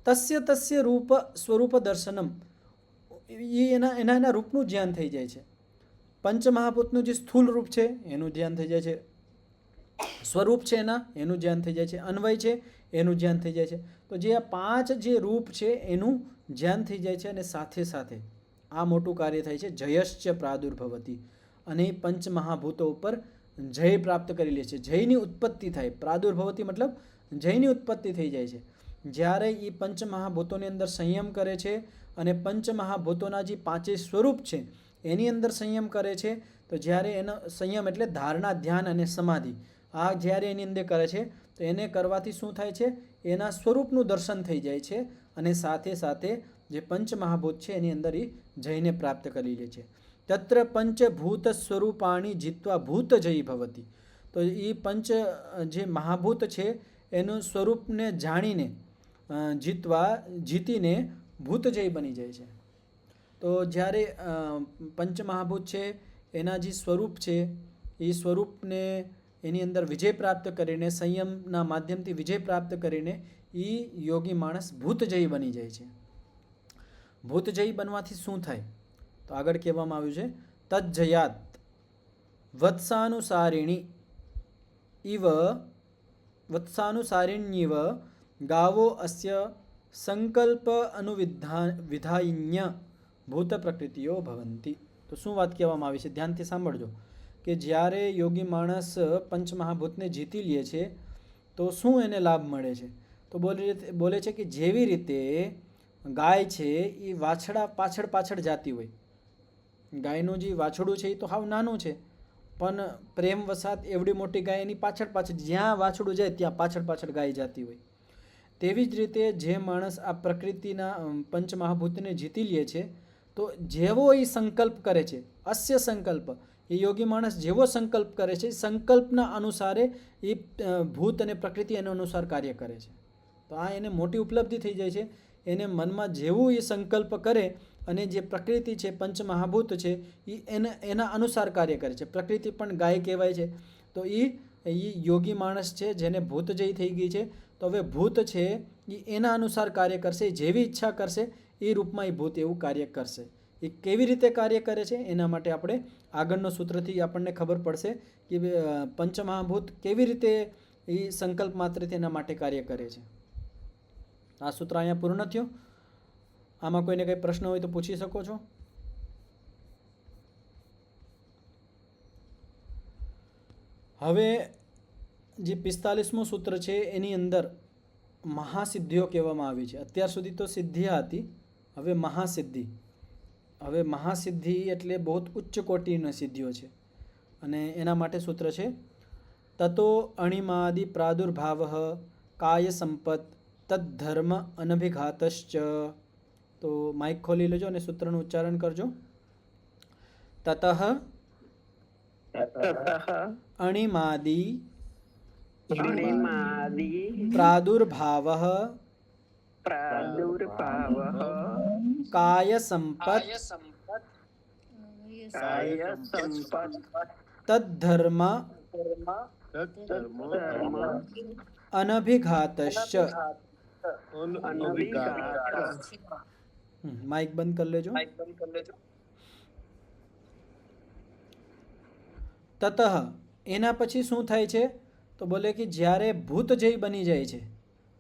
તસ્ય રૂપ સ્વરૂપ દર્શનમ. એના રૂપનું ધ્યાન થઈ જાય છે. પંચમહાભૂતનું જે સ્થૂલ રૂપ છે એનું ધ્યાન થઈ જાય છે, સ્વરૂપ છે એનું ધ્યાન થઈ જાય છે, અન્વય છે એનું ધ્યાન થઈ જાય છે. તો જે આ 5 જે રૂપ છે એનું ધ્યાન થઈ જાય છે, અને સાથે સાથે આ મોટું કાર્ય થાય છે જયશ્ચ પ્રાદુર્ભવતી. અને પંચમહાભૂતો ઉપર જય પ્રાપ્ત કરી લે છે. જયની ઉત્પત્તિ થાય. પ્રાદુર્ભવતી મતલબ જયની ઉત્પત્તિ થઈ જાય છે. જ્યારે એ પંચમહાભૂતોની અંદર સંયમ કરે છે અને પંચમહાભૂતોના જે 5 સ્વરૂપ છે એની અંદર સંયમ કરે છે, તો જ્યારે એનો સંયમ એટલે ધારણા, ધ્યાન અને સમાધિ, આ જ્યારે એની અંદર કરે છે તો એને કરવાથી શું થાય છે? એના સ્વરૂપનું દર્શન થઈ જાય છે, અને સાથે સાથે જે પંચમહાભૂત છે એની અંદર એ જયને પ્રાપ્ત કરી લે છે. તત્ર પંચભૂત સ્વરૂપાણી જીત્વા ભૂત જયી ભવતી. તો એ પંચ જે મહાભૂત છે એનું સ્વરૂપને જાણીને જીતીને ભૂતજય બની જાય છે. તો જ્યારે પંચમહાભૂત છે એના જે સ્વરૂપ છે એ સ્વરૂપને એની અંદર વિજય પ્રાપ્ત કરીને, સંયમના માધ્યમથી વિજય પ્રાપ્ત કરીને એ યોગી માણસ ભૂતજયી બની જાય છે. ભૂતજયી બનવાથી શું થાય? તો આગળ કહેવામાં આવ્યું છે તજ્જયાત વત્સાનુસારિણી ઇવ વત્સાનુસારિણ્યિવ ગાવો અસ્ય સંકલ્પ વિધાયિન્ય ભૂત પ્રકૃતિઓ ભવંતી. તો શું વાત કહેવામાં આવી છે? ધ્યાનથી સાંભળજો કે જ્યારે યોગી માણસ પંચમહાભૂતને જીતી લે છે તો શું એને લાભ મળે છે? તો બોલે છે કે જેવી રીતે ગાય છે એ વાછડા પાછળ પાછળ જાતી હોય. ગાયનું જે વાછડું છે એ તો હાવ નાનું છે, પણ પ્રેમવશાત એવડી મોટી ગાય એની પાછળ પાછળ, જ્યાં વાછડું જાય ત્યાં પાછળ પાછળ ગાય જતી હોય. તેવી જ રીતે જે માણસ આ પ્રકૃતિના પંચમહાભૂતને જીતી લે છે તો જેવો એ સંકલ્પ કરે છે, અસ્ય સંકલ્પ, એ યોગી માણસ જેવો સંકલ્પ કરે છે સંકલ્પના અનુસારે એ ભૂત અને પ્રકૃતિ એના અનુસાર કાર્ય કરે છે. તો આ એને મોટી ઉપલબ્ધિ થઈ જાય છે. એને મનમાં જેવું એ સંકલ્પ કરે અને જે પ્રકૃતિ છે, પંચમહાભૂત છે, એ એના અનુસાર કાર્ય કરે છે. પ્રકૃતિ પણ ગાય કહેવાય છે. તો એ યોગી માણસ છે જેને ભૂતજય થઈ ગઈ છે, તો હવે ભૂત છે એ એના અનુસાર કાર્ય કરશે. જેવી ઈચ્છા કરશે એ રૂપમાં એ ભૂત એવું કાર્ય કરશે. એ કેવી રીતે કાર્ય કરે છે એના માટે આપણે આગળનો સૂત્રથી આપણને ખબર પડશે કે પંચમહાભૂત કેવી રીતે એ સંકલ્પ માત્રથી એના માટે કાર્ય કરે છે. આ સૂત્ર અહીંયા પૂર્ણ થયું. આમાં કોઈને કંઈ પ્રશ્ન હોય તો પૂછી શકો છો. હવે જે 45મું સૂત્ર છે એની અંદર મહાસિદ્ધિઓ કહેવામાં આવી છે. અત્યાર સુધી તો સિદ્ધિયા હતી, હવે મહાસિદ્ધિ. હવે મહાસિદ્ધિ એટલે બહુ ઉચ્ચ કોટીની સિદ્ધિઓ છે અને એના માટે સૂત્ર છે તતો અણિમાદિ પ્રાદુર્ભાવ કાય સંપત તદ્ધર્મ અનભિઘાતશ્ચ. તો માઇક ખોલી લેજો અને સૂત્રનું ઉચ્ચારણ કરજો. તતઃ અણિમાદિ પ્રાદુર્ભાવ કાય સંપત તદ્ધર્મ અનભિઘાતશ્ચ. માઇક બંધ કરી લેજો. તતઃ એના પછી શું થાય છે? તો બોલે કે જ્યારે ભૂતજય બની જાય છે,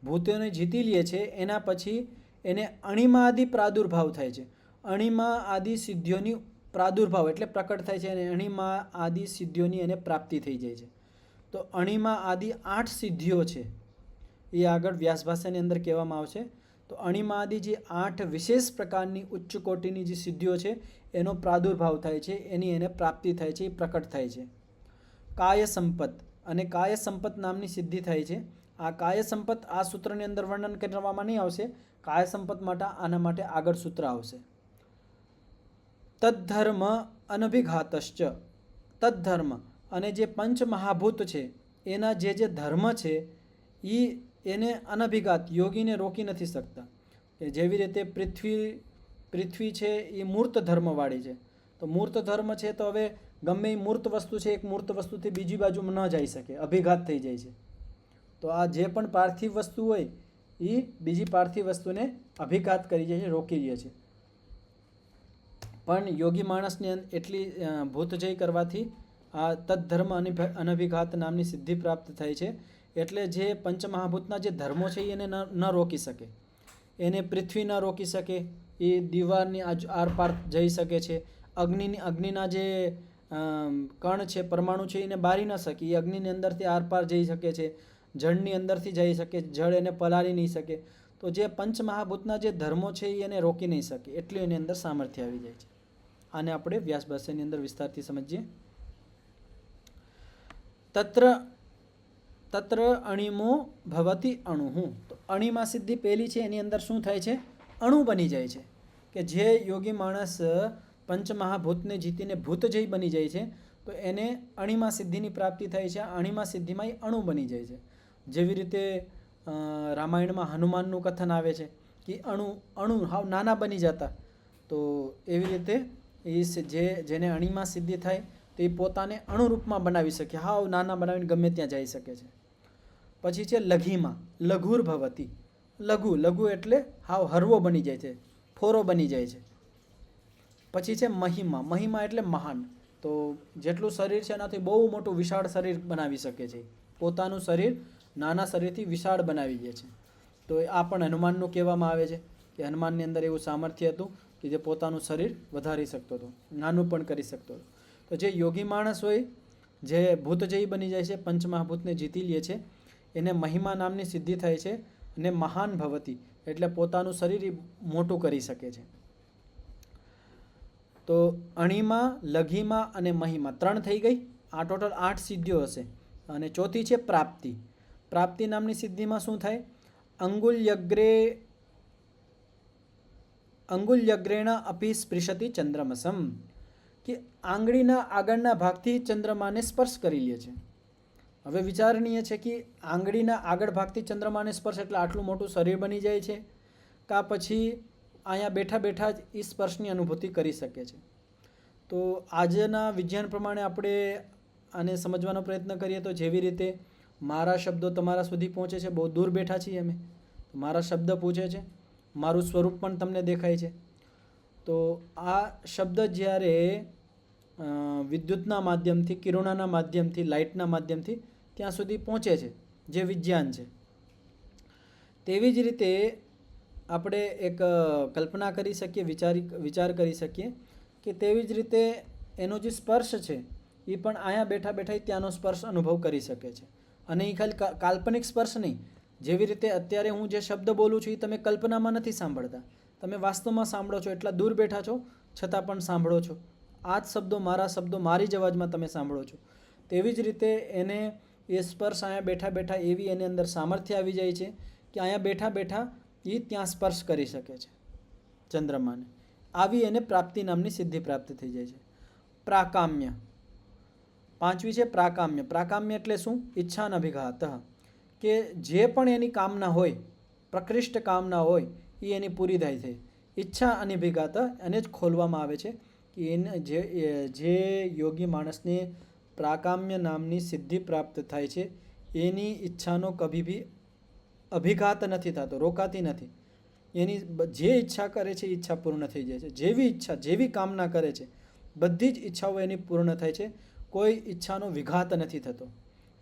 ભૂતોને જીતી લે છે, એના પછી એને અણિમા આદિ પ્રાદુર્ભાવ થાય છે. અણિમા આદિ સિદ્ધિઓની પ્રાદુર્ભાવ એટલે પ્રકટ થાય છે અને અણિમા આદિ સિદ્ધિઓની એને પ્રાપ્તિ થઈ જાય છે. તો અણિમા આદિ 8 સિદ્ધિઓ છે એ આગળ વ્યાસભાષાની અંદર કહેવામાં આવશે. તો અણિમા આદિ જે 8 વિશેષ પ્રકારની ઉચ્ચ કોટીની જે સિદ્ધિઓ છે એનો પ્રાદુર્ભાવ થાય છે, એની એને પ્રાપ્તિ થાય છે, એ પ્રકટ થાય છે. કાય સંપત અને કાય સંપત નામની સિદ્ધિ થાય છે. આ કાય સંપત આ સૂત્રની અંદર વર્ણન કરવામાં નહીં આવશે. કાય સંપત માટે આના માટે આગળ સૂત્ર આવશે. તદ્ધર્મ અનભિઘાતશ્ચ. તદ્ધર્મ અને જે પંચ મહાભૂત છે એના જે ધર્મ છે એને અનભિઘાત યોગીને રોકી નથી શકતા. જેવી રીતે પૃથ્વી છે એ મૂર્ત ધર્મવાળી છે. તો મૂર્ત ધર્મ છે તો હવે ગમે એ મૂર્ત વસ્તુ છે એક મૂર્ત વસ્તુથી બીજી બાજુમાં ન જઈ શકે, અભિઘાત થઈ જાય છે. તો આ જે પણ પાર્થિવ વસ્તુ હોય એ બીજી પાર્થિવ વસ્તુને અભિઘાત કરી જાય છે, રોકી લે છે. પણ યોગી માણસને એટલી ભૂતજય કરવાથી આ તદ્ધર્મ અનભિઘાત નામની સિદ્ધિ પ્રાપ્ત થાય છે. એટલે જે પંચમહાભૂતના જે ધર્મો છે એને ન રોકી શકે. એને પૃથ્વી ન રોકી શકે, એ દીવારની આરપાર જઈ શકે છે. અગ્નિના જે કણ છે, પરમાણુ છે, એને બારી ન શકે, એ અગ્નિની અંદરથી આરપાર જઈ શકે છે. જળની અંદરથી જઈ શકે, જળ એને પલાળી નહીં શકે. તો જે પંચમહાભૂતના જે ધર્મો છે એ એને રોકી નહીં શકે, એટલું એની અંદર સામર્થ્ય આવી જાય છે. આને આપણે વ્યાસ ભાષ્યની અંદર વિસ્તારથી સમજીએ. તત્ર અણિમો ભવતી અણુહુ. તો અણિમા સિદ્ધિ પહેલી છે એની અંદર શું થાય છે? અણુ બની જાય છે. કે જે યોગી માણસ પંચમહાભૂતને જીતીને ભૂતજય બની જાય છે તો એને અણિમા સિદ્ધિની પ્રાપ્તિ થાય છે. અણિમા સિદ્ધિમાં એ અણુ બની જાય છે. જેવી રીતે રામાયણમાં હનુમાનનું કથન આવે છે કે અણુ હાવ નાના બની જતા. તો એવી રીતે જેને અણિમા સિદ્ધિ થાય તે પોતાને અણુરૂપમાં બનાવી શકે, હાવ નાના બનાવીને ગમે ત્યાં જઈ શકે છે. પછી છે લઘીમાં, લઘુર ભવતી. લઘુ એટલે હાવ હરવો બની જાય છે, ફોરો બની જાય છે. પછી છે મહિમા એટલે મહાન. તો જેટલું શરીર છે એનાથી બહુ મોટું વિશાળ શરીર બનાવી શકે છે. પોતાનું શરીર નાના શરીરથી વિશાળ બનાવી દે છે. તો આ પણ હનુમાનનું કહેવામાં આવે છે કે હનુમાનની અંદર એવું સામર્થ્ય હતું કે જે પોતાનું શરીર વધારી શકતો હતો, નાનું પણ કરી શકતો હતો. તો જે યોગી માણસ હોય, જે ભૂતજયી બની જાય છે, પંચમહાભૂતને જીતી લે છે, એને મહિમા નામની સિદ્ધિ થાય છે. અને મહાન ભવતી એટલે પોતાનું શરીર મોટું કરી શકે છે. તો અણિમા, લઘીમા અને મહિમા 3 થઈ ગઈ. આ ટોટલ 8 સિદ્ધિઓ હશે. અને ચોથી છે પ્રાપ્તિ. પ્રાપ્તિ નામની સિદ્ધિમાં શું થાય? અંગુલ્યગ્રેણ અપી સ્પૃશતિ ચંદ્રમસમ, કે આંગળીના આગળના ભાગથી ચંદ્રમાને સ્પર્શ કરી લે છે. હવે વિચારણીય છે કે આંગળીના આગળ ભાગથી ચંદ્રમાને સ્પર્શ એટલે આટલું મોટું શરીર બની જાય છે, કાં પછી અહીંયા બેઠા બેઠા જ એ સ્પર્શની અનુભૂતિ કરી શકે છે. તો આજના વિજ્ઞાન પ્રમાણે આપણે આને સમજવાનો પ્રયત્ન કરીએ તો જેવી રીતે મારા શબ્દો તમારા સુધી પહોંચે છે, બહુ દૂર બેઠા છીએ અમે, મારા શબ્દ પૂછે છે, મારું સ્વરૂપ પણ તમને દેખાય છે. તો આ શબ્દ જ્યારે વિદ્યુતના માધ્યમથી, કિરણોના માધ્યમથી, લાઇટના માધ્યમથી ત્યાં સુધી પહોંચે છે, જે વિજ્ઞાન છે. તેવી જ રીતે આપણે એક કલ્પના કરી શકીએ, વિચાર કરી શકીએ કે તેવી જ રીતે એનો જે સ્પર્શ છે એ પણ અહીંયા બેઠા બેઠા ત્યાંનો સ્પર્શ અનુભવ કરી શકે છે. અને એ ખાલી કાલ્પનિક સ્પર્શ નહીં, જેવી રીતે અત્યારે હું જે શબ્દ બોલું છું એ તમે કલ્પનામાં નથી સાંભળતા, તમે વાસ્તવમાં સાંભળો છો. એટલા દૂર બેઠા છો છતાં પણ સાંભળો છો. આ જ શબ્દો, મારા શબ્દો મારી જ અવાજમાં તમે સાંભળો છો. તેવી જ રીતે એને એ સ્પર્શ અહીંયા બેઠા બેઠા એવી એની અંદર સામર્થ્ય આવી જાય છે કે અહીંયા બેઠા બેઠા એ ત્યાં સ્પર્શ કરી શકે છે ચંદ્રમાને. આવી એને પ્રાપ્તિ નામની સિદ્ધિ પ્રાપ્ત થઈ જાય છે. પ્રાકામ્ય, 5મી છે પ્રાકામ્ય. પ્રાકામ્ય એટલે શું? ઈચ્છાનભિઘાત, કે જે પણ એની કામના હોય, પ્રકૃષ્ટ કામના હોય એ એની પૂરી થાય છે. ઈચ્છા અનભિઘાત એને જ ખોલવામાં આવે છે કે એને જે યોગી માણસને પ્રાકામ્ય નામની સિદ્ધિ પ્રાપ્ત થાય છે એની ઈચ્છાનો કભી ભી અભિઘાત નથી થતો, રોકાતી નથી. એની જે ઈચ્છા કરે છે એ ઈચ્છા પૂર્ણ થઈ જાય છે. જેવી ઈચ્છા, જેવી કામના કરે છે બધી જ ઈચ્છાઓ એની પૂર્ણ થાય છે. કોઈ ઈચ્છાનો વિઘાત નથી થતો.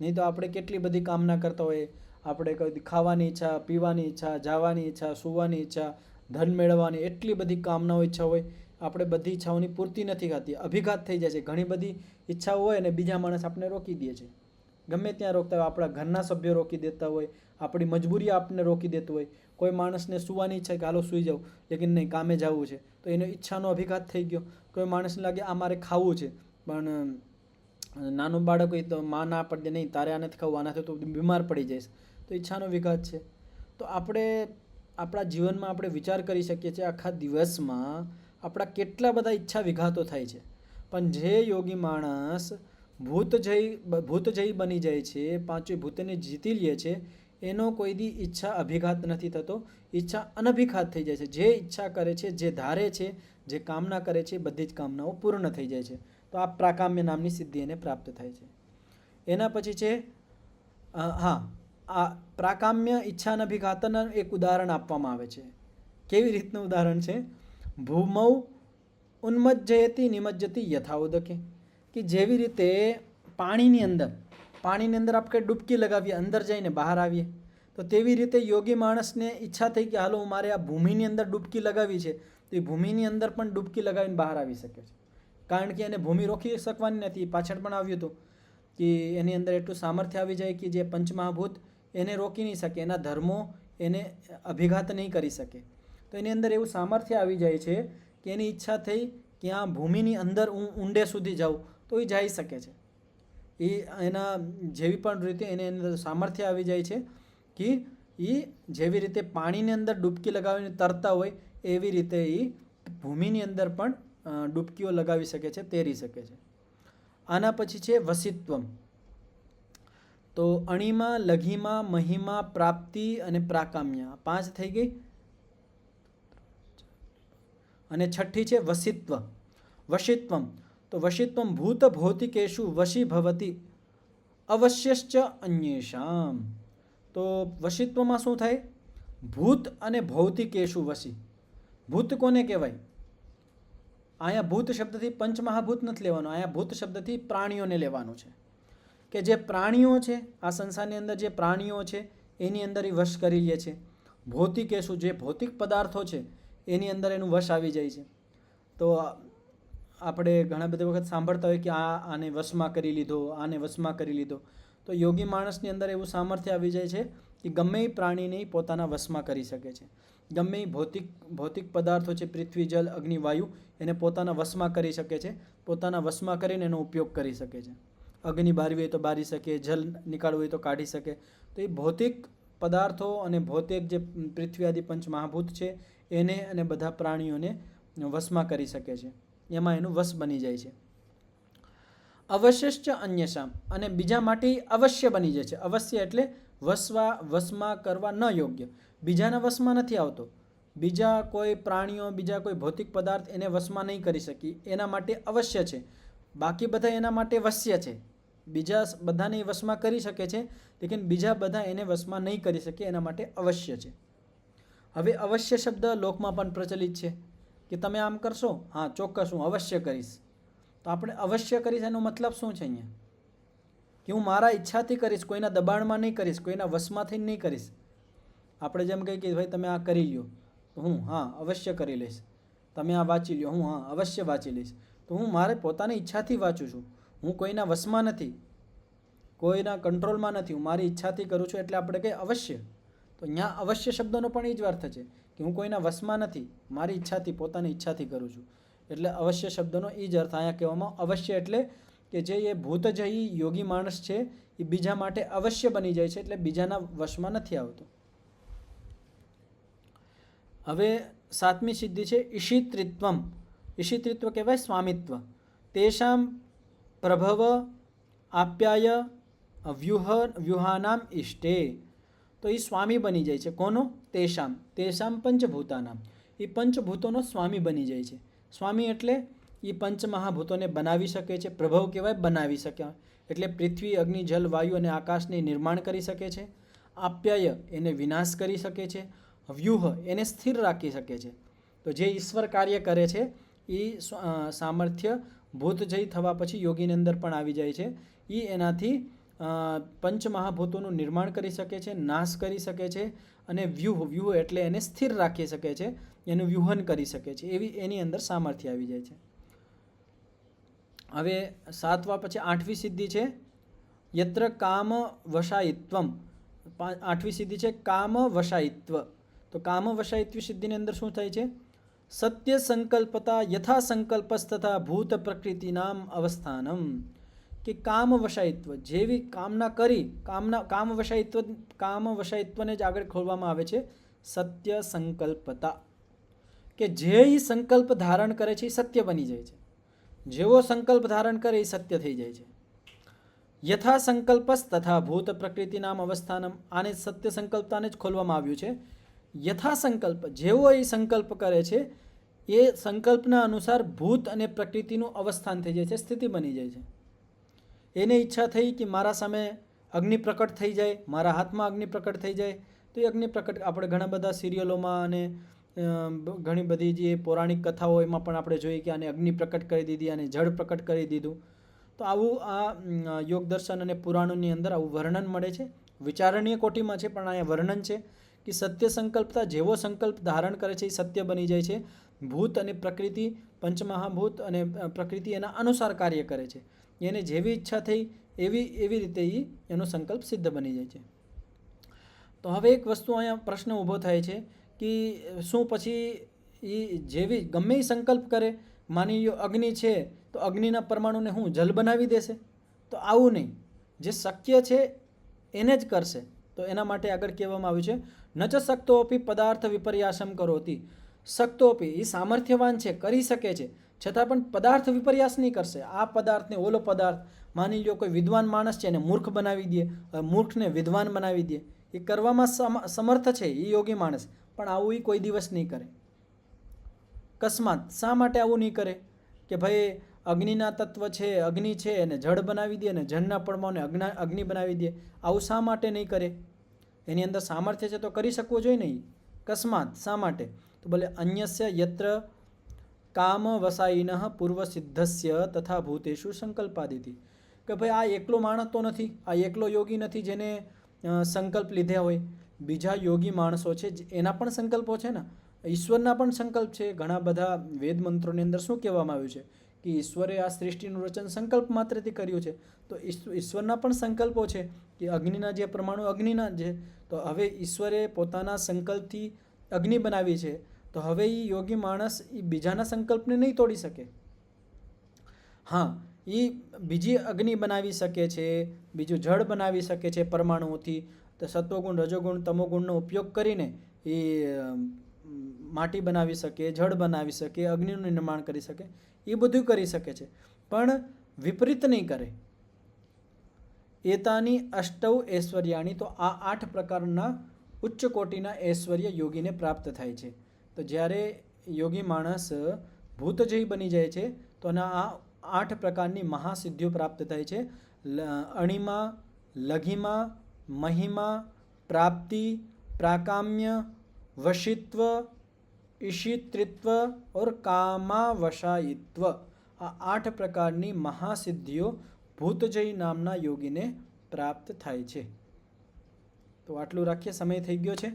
નહીં તો આપણે કેટલી બધી કામના કરતા હોઈએ. આપણે કોઈ ખાવાની ઈચ્છા, પીવાની ઈચ્છા, જવાની ઈચ્છા, સૂવાની ઈચ્છા, ધન મેળવવાની, એટલી બધી કામનાઓ ઈચ્છા હોય, આપણે બધી ઈચ્છાઓની પૂર્તિ નથી થતી, અભિઘાત થઈ જાય છે. ઘણી બધી ઈચ્છાઓ હોય અને બીજા માણસ આપણે રોકી દે છે, ગમે ત્યાં રોકતા હોય. આપણા ઘરના સભ્યો રોકી દેતા હોય, આપણી મજબૂરી આપણને રોકી દેતું હોય. કોઈ માણસને સૂવાની ઈચ્છા કે હાલો સૂઈ જાઉં, લેકિન નહીં, કામે જવું છે, તો એનો ઈચ્છાનો અભિઘાત થઈ ગયો. કોઈ માણસને લાગે આ મારે ખાવું છે, પણ નાનું બાળક હોય તો માં ના પડી દે, નહીં તારે આ નથી ખાવું, આનાથી તો બીમાર પડી જઈશ, તો ઈચ્છાનો વિઘાત છે. તો આપણે આપણા જીવનમાં આપણે વિચાર કરી શકીએ છીએ આખા દિવસમાં આપણા કેટલા બધા ઈચ્છા વિઘાતો થાય છે. પણ જે યોગી માણસ ભૂતજયી બની જાય છે, 5 ભૂતને જીતી લે છે, એનો કોઈ દી ઈચ્છા અભિઘાત નથી થતો, ઈચ્છા અનભિઘાત થઈ જાય છે. જે ઈચ્છા કરે છે, જે ધારે છે, જે કામના કરે છે, બધી જ કામનાઓ પૂર્ણ થઈ જાય છે. તો આ પ્રાકામ્ય નામની સિદ્ધિ એને પ્રાપ્ત થાય છે. એના પછી છે આ પ્રાકામ્ય ઈચ્છાનભિઘાતના એક ઉદાહરણ આપવામાં આવે છે. કેવી રીતનું ઉદાહરણ છે? ભૂમૌ ઉન્મજ્જયતિ નિમજ્જતિ યથા ઉદકે, કે જેવી રીતે પાણીની અંદર આપણે ડૂબકી લગાવીએ, અંદર જઈને બહાર આવીએ, તો તેવી રીતે યોગી માણસને ઈચ્છા થઈ કે હાલો મારે આ ભૂમિની અંદર ડૂબકી લગાવી છે, તો એ ભૂમિની અંદર પણ ડૂબકી લગાવીને બહાર આવી શકે છે. કારણ કે એને ભૂમિ રોકી શકવાની નથી. પાછળ પણ આવ્યું હતું કે એની અંદર એટલું સામર્થ્ય આવી જાય કે જે પંચમહાભૂત એને રોકી નહીં શકે, એના ધર્મો એને અભિઘાત નહીં કરી શકે. તો એની અંદર એવું સામર્થ્ય આવી જાય છે કે એની ઈચ્છા થઈ કે આ ભૂમિની અંદર હું ઊંડે સુધી જાઉં, તો એ જઈ શકે છે. એ એના જેવી પણ રીતે એને અંદર સામર્થ્ય આવી જાય છે કે એ જેવી રીતે પાણીની અંદર ડૂબકી લગાવીને તરતા હોય એવી રીતે એ ભૂમિની અંદર પણ ડૂબકીઓ લગાવી શકે છે, તેરી શકે છે. આના પછી છે વસિત્વમ. તો અણીમાં, લઘીમાં, મહીમાં, પ્રાપ્તિ અને પ્રાકામ્ય 5 થઈ ગઈ. અને છઠ્ઠી છે વસિત્વ. વશિત્વમ. તો વશિત્વમ ભૂત ભૌતિકેશુ વશી ભવતી અવશ્યશ્ચ અન્યેષામ. તો વશિત્વમાં શું થાય? ભૂત અને ભૌતિકેશુ વશી. ભૂત કોને કહેવાય? અહીંયા ભૂત શબ્દથી પંચમહાભૂત નથી લેવાનું, અહીંયા ભૂત શબ્દથી પ્રાણીઓને લેવાનું છે. કે જે પ્રાણીઓ છે, આ સંસારની અંદર જે પ્રાણીઓ છે એની અંદર એ વશ કરી લે છે. ભૌતિકેશુ, જે ભૌતિક પદાર્થો છે એની અંદર એનું વશ આવી જાય છે. તો આપણે ઘણા બધા વખત સાંભળતા હોય કે આને વશમાં કરી લીધો, આને વશમાં કરી લીધો. તો યોગી માણસની અંદર એવું સામર્થ્ય આવી જાય છે કે ગમે એ પ્રાણીને પોતાના વશમાં કરી શકે છે. ગમે એ ભૌતિક પદાર્થો છે, પૃથ્વી, જલ, અગ્નિ, વાયુ, એને પોતાના વશમાં કરી શકે છે. પોતાના વશમાં કરીને એનો ઉપયોગ કરી શકે છે. અગ્નિ બારવી હોય તો બારી શકે, જલ નીકાળવું હોય તો કાઢી શકે. તો એ ભૌતિક પદાર્થો અને ભૌતિક જે પૃથ્વી આદિ પંચમહાભૂત છે એને અને બધા પ્રાણીઓને વશમાં કરી શકે છે. એમાં એનું વશ બની જાય છે. અવશ્યશ્ચ અન્યશામ. અને બીજા માટે અવશ્ય બની જાય છે. અવશ્ય એટલે વશમાં કરવા ન યોગ્ય, બીજાના વશમાં નથી આવતો. બીજા કોઈ પ્રાણીઓ, બીજા કોઈ ભૌતિક પદાર્થ એને વશમાં નહીં કરી શકી, એના માટે અવશ્ય છે. બાકી બધા એના માટે વશ્ય છે. બીજા બધાને વશમાં કરી શકે છે, લેકિન બીજા બધા એને વશમાં નહીં કરી શકે, એના માટે અવશ્ય છે. હવે અવશ્ય શબ્દ લોકમાં પણ પ્રચલિત છે કે તમે આમ કરશો, હા ચોક્કસ હું અવશ્ય કરીશ. તો આપણે અવશ્ય કરીશ એનો મતલબ શું છે અહીંયા? કે હું મારા ઈચ્છાથી કરીશ, કોઈના દબાણમાં નહીં કરીશ, કોઈના વશમાંથી નહીં કરીશ. આપણે જેમ કહીએ કે ભાઈ તમે આ કરી લ્યો, તો હું હા અવશ્ય કરી લઈશ. તમે આ વાંચી લ્યો, હું હા અવશ્ય વાંચી લઈશ. તો હું મારે પોતાની ઈચ્છાથી વાંચું છું, હું કોઈના વશમાં નથી, કોઈના કંટ્રોલમાં નથી, હું મારી ઈચ્છાથી કરું છું, એટલે આપણે કહીએ અવશ્ય. તો અહીંયા અવશ્ય શબ્દનો પણ એ જ અર્થ છે કે હું કોઈના વશમાં નથી, મારી ઈચ્છાથી, પોતાની ઈચ્છાથી કરું છું. એટલે અવશ્ય શબ્દનો એ જ અર્થ અહીંયા કહેવામાં. અવશ્ય એટલે કે જે એ ભૂતજયી યોગી માણસ છે એ બીજા માટે અવશ્ય બની જાય છે, એટલે બીજાના વશમાં નથી આવતો. હવે 7મી સિદ્ધિ છે ઈશિત્રિત્વમ. ઈશિત્રિત્વ કહેવાય સ્વામિત્વ. તેષામ પ્રભવ આપ્યાય વ્યુહાનામ ઈષ્ટે. તો એ સ્વામી બની જાય છે. કોનો? તેષામ પંચભૂતાનામ. એ પંચભૂતોનો સ્વામી બની જાય છે. સ્વામી એટલે એ પંચમહાભૂતોને બનાવી શકે છે. પ્રભવ કહેવાય બનાવી શકે, એટલે પૃથ્વી, અગ્નિ, જલ, વાયુ અને આકાશને નિર્માણ કરી શકે છે. આપ્યાય એને વિનાશ કરી શકે છે. વ્યુહ એને સ્થિર રાખી શકે છે. તો જે ઈશ્વર કાર્ય કરે છે એ સામર્થ્ય ભૂતજય થવા પછી યોગીની અંદર પણ આવી જાય છે. એ એનાથી પંચમહાભૂતોનું નિર્માણ કરી શકે છે, નાશ કરી શકે છે, અને વ્યૂહ એટલે એને સ્થિર રાખી શકે છે, એનું વ્યૂહન કરી શકે છે. એવી એની અંદર સામર્થ્ય આવી જાય છે. હવે 7વા પછી 8મી સિદ્ધિ છે યત્ર કામ વશાયિત્વમ. 8મી સિદ્ધિ છે કામ વશાયિત્વ. તો કામ વશાયિત્વ સિદ્ધિની અંદર શું થાય છે? સત્ય સંકલ્પતા યથા સંકલ્પસ્તથા ભૂત પ્રકૃતિનામ અવસ્થાનમ. કે કામ વશાયિત્વ, જેવી કામના કરી, કામ વશાયિત્વને જ આગળ ખોલવામાં આવે છે સત્ય સંકલ્પતા. કે જે સંકલ્પ ધારણ કરે છે એ સત્ય બની જાય છે. જેવો સંકલ્પ ધારણ કરે એ સત્ય થઈ જાય છે. યથા સંકલ્પસ તથા ભૂત પ્રકૃતિનામ અવસ્થાનમ. આને સત્ય સંકલ્પતાને જ ખોલવામાં આવ્યું છે. યથા સંકલ્પ, જેવો એ સંકલ્પ કરે છે એ સંકલ્પના અનુસાર ભૂત અને પ્રકૃતિનું અવસ્થાન થઈ જાય છે, સ્થિતિ બની જાય છે. એને ઈચ્છા થઈ કે મારા સામે અગ્નિ પ્રકટ થઈ જાય, મારા હાથમાં અગ્નિ પ્રકટ થઈ જાય, તો એ અગ્નિ પ્રકટ આપણે ઘણા બધા સિરિયલોમાં અને ઘણી બધી જે પૌરાણિક કથાઓ એમાં પણ આપણે જોઈએ કે આને અગ્નિ પ્રકટ કરી દીધી, આને જળ પ્રકટ કરી દીધું. તો આવું આ યોગ દર્શન અને પુરાણોની અંદર આવું વર્ણન મળે છે. વિચારણીય કોટીમાં છે પણ અહીંયા વર્ણન છે કે સત્ય સંકલ્પતા, જેવો સંકલ્પ ધારણ કરે છે એ સત્ય બની જાય છે. ભૂત અને પ્રકૃતિ, પંચમહાભૂત અને પ્રકૃતિ એના અનુસાર કાર્ય કરે છે. એને જેવી ઈચ્છા થઈ એવી રીતે એનો સંકલ્પ સિદ્ધ બની જાય છે. તો હવે એક વસ્તુ અહીંયા પ્રશ્ન ઊભો થાય છે કે શું પછી એ જેવી ગમે એ સંકલ્પ કરે, માની લો અગ્નિ છે તો અગ્નિના પરમાણુને હું જલ બનાવી દેશે? તો આવું નહીં. જે શક્ય છે એને જ કરશે. તો એના માટે આગળ કહેવામાં આવ્યું છે ન ચ શક્તોપી પદાર્થ વિપર્યાસમ કરોતિ. શક્તોપી એ સામર્થ્યવાન છે, કરી શકે છે, છતાં પણ પદાર્થ વિપર્યાસ નહીં કરશે. આ પદાર્થને ઓલો પદાર્થ, માની લો કોઈ વિદ્વાન માણસ છે એને મૂર્ખ બનાવી દે, મૂર્ખને વિદ્વાન બનાવી દે, એ કરવામાં સમર્થ છે એ યોગી માણસ, પણ આવું એ કોઈ દિવસ નહીં કરે. અકસ્માત શા માટે આવું નહીં કરે કે ભાઈ અગ્નિના તત્વ છે, અગ્નિ છે એને જળ બનાવી દે અને જળના પરમાણુને અગ્નિ બનાવી દે, આવું શા માટે નહીં કરે? એની અંદર સામર્થ્ય છે તો કરી શકવું જોઈએ નહીં. અકસ્માત શા માટે? તો બોલે અન્યસ્ય યત્ર કામ વસાઈન પૂર્વ સિદ્ધસ્ય તથા ભૂતેષુ સંકલ્પાદિતિ. કે ભાઈ આ એકલો માણસ તો નથી, આ એકલો યોગી નથી જેને સંકલ્પ લીધા હોય. બીજા યોગી માણસો છે એના પણ સંકલ્પો છે ને, ઈશ્વરના પણ સંકલ્પ છે. ઘણા બધા વેદ મંત્રોની અંદર શું કહેવામાં આવ્યું છે કે ઈશ્વરે આ સૃષ્ટિનું રચન સંકલ્પ માત્રથી કર્યું છે. તો ઈશ્વરના પણ સંકલ્પો છે કે અગ્નિના જે પરમાણુ અગ્નિના છે, તો હવે ઈશ્વરે પોતાના સંકલ્પથી અગ્નિ બનાવી છે, તો હવે એ યોગી માણસ એ બીજાના સંકલ્પને નહીં તોડી શકે. હા, એ બીજી અગ્નિ બનાવી શકે છે, બીજું જળ બનાવી શકે છે પરમાણુઓથી. તો સત્વગુણ, રજોગુણ, તમોગુણનો ઉપયોગ કરીને એ માટી બનાવી શકે, જળ બનાવી શકે, અગ્નિનું નિર્માણ કરી શકે, એ બધું કરી શકે છે, પણ વિપરીત નહીં કરે. એતાની અષ્ટૌ ઐશ્વર્યાણી, તો આ 8 પ્રકારના ઉચ્ચ કોટીના ઐશ્વર્ય યોગીને પ્રાપ્ત થાય છે. તો જ્યારે યોગી માણસ ભૂતજયી બની જાય છે તો આ 8 પ્રકારની મહાસિદ્ધિઓ પ્રાપ્ત થાય છે. અણિમા, લઘિમા, મહિમા, પ્રાપ્તિ, પ્રાકામ્ય, વશિત્વ, ઈશિત્રિત્વ और કામાવશાયિત્વ. આ 8 પ્રકારની મહાસિદ્ધિઓ ભૂતજયી નામના યોગીને પ્રાપ્ત થાય છે. તો આટલું રાખીએ, સમય થઈ ગયો છે.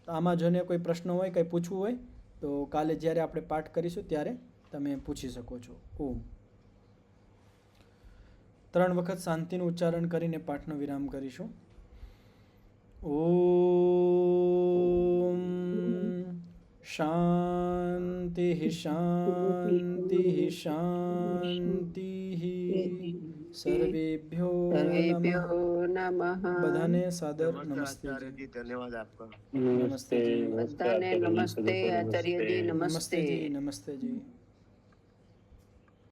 આમાં જોને કોઈ પ્રશ્ન હોય, કંઈ પૂછવું હોય તો કાલે જ્યારે આપણે પાઠ કરીશું ત્યારે તમે પૂછી શકો છો. ઓમ. 3 વખત શાંતિનું ઉચ્ચારણ કરીને પાઠનો વિરામ કરીશું. ઓમ શાંતિ શાંતિ શાંતિ. સર્વેભ્યો નમઃ. બધાને સાદર નમસ્તે. ધન્યવાદ આપકા. નમસ્તે. બધાને નમસ્તે આચાર્યજી, નમસ્તે. નમસ્તે જી.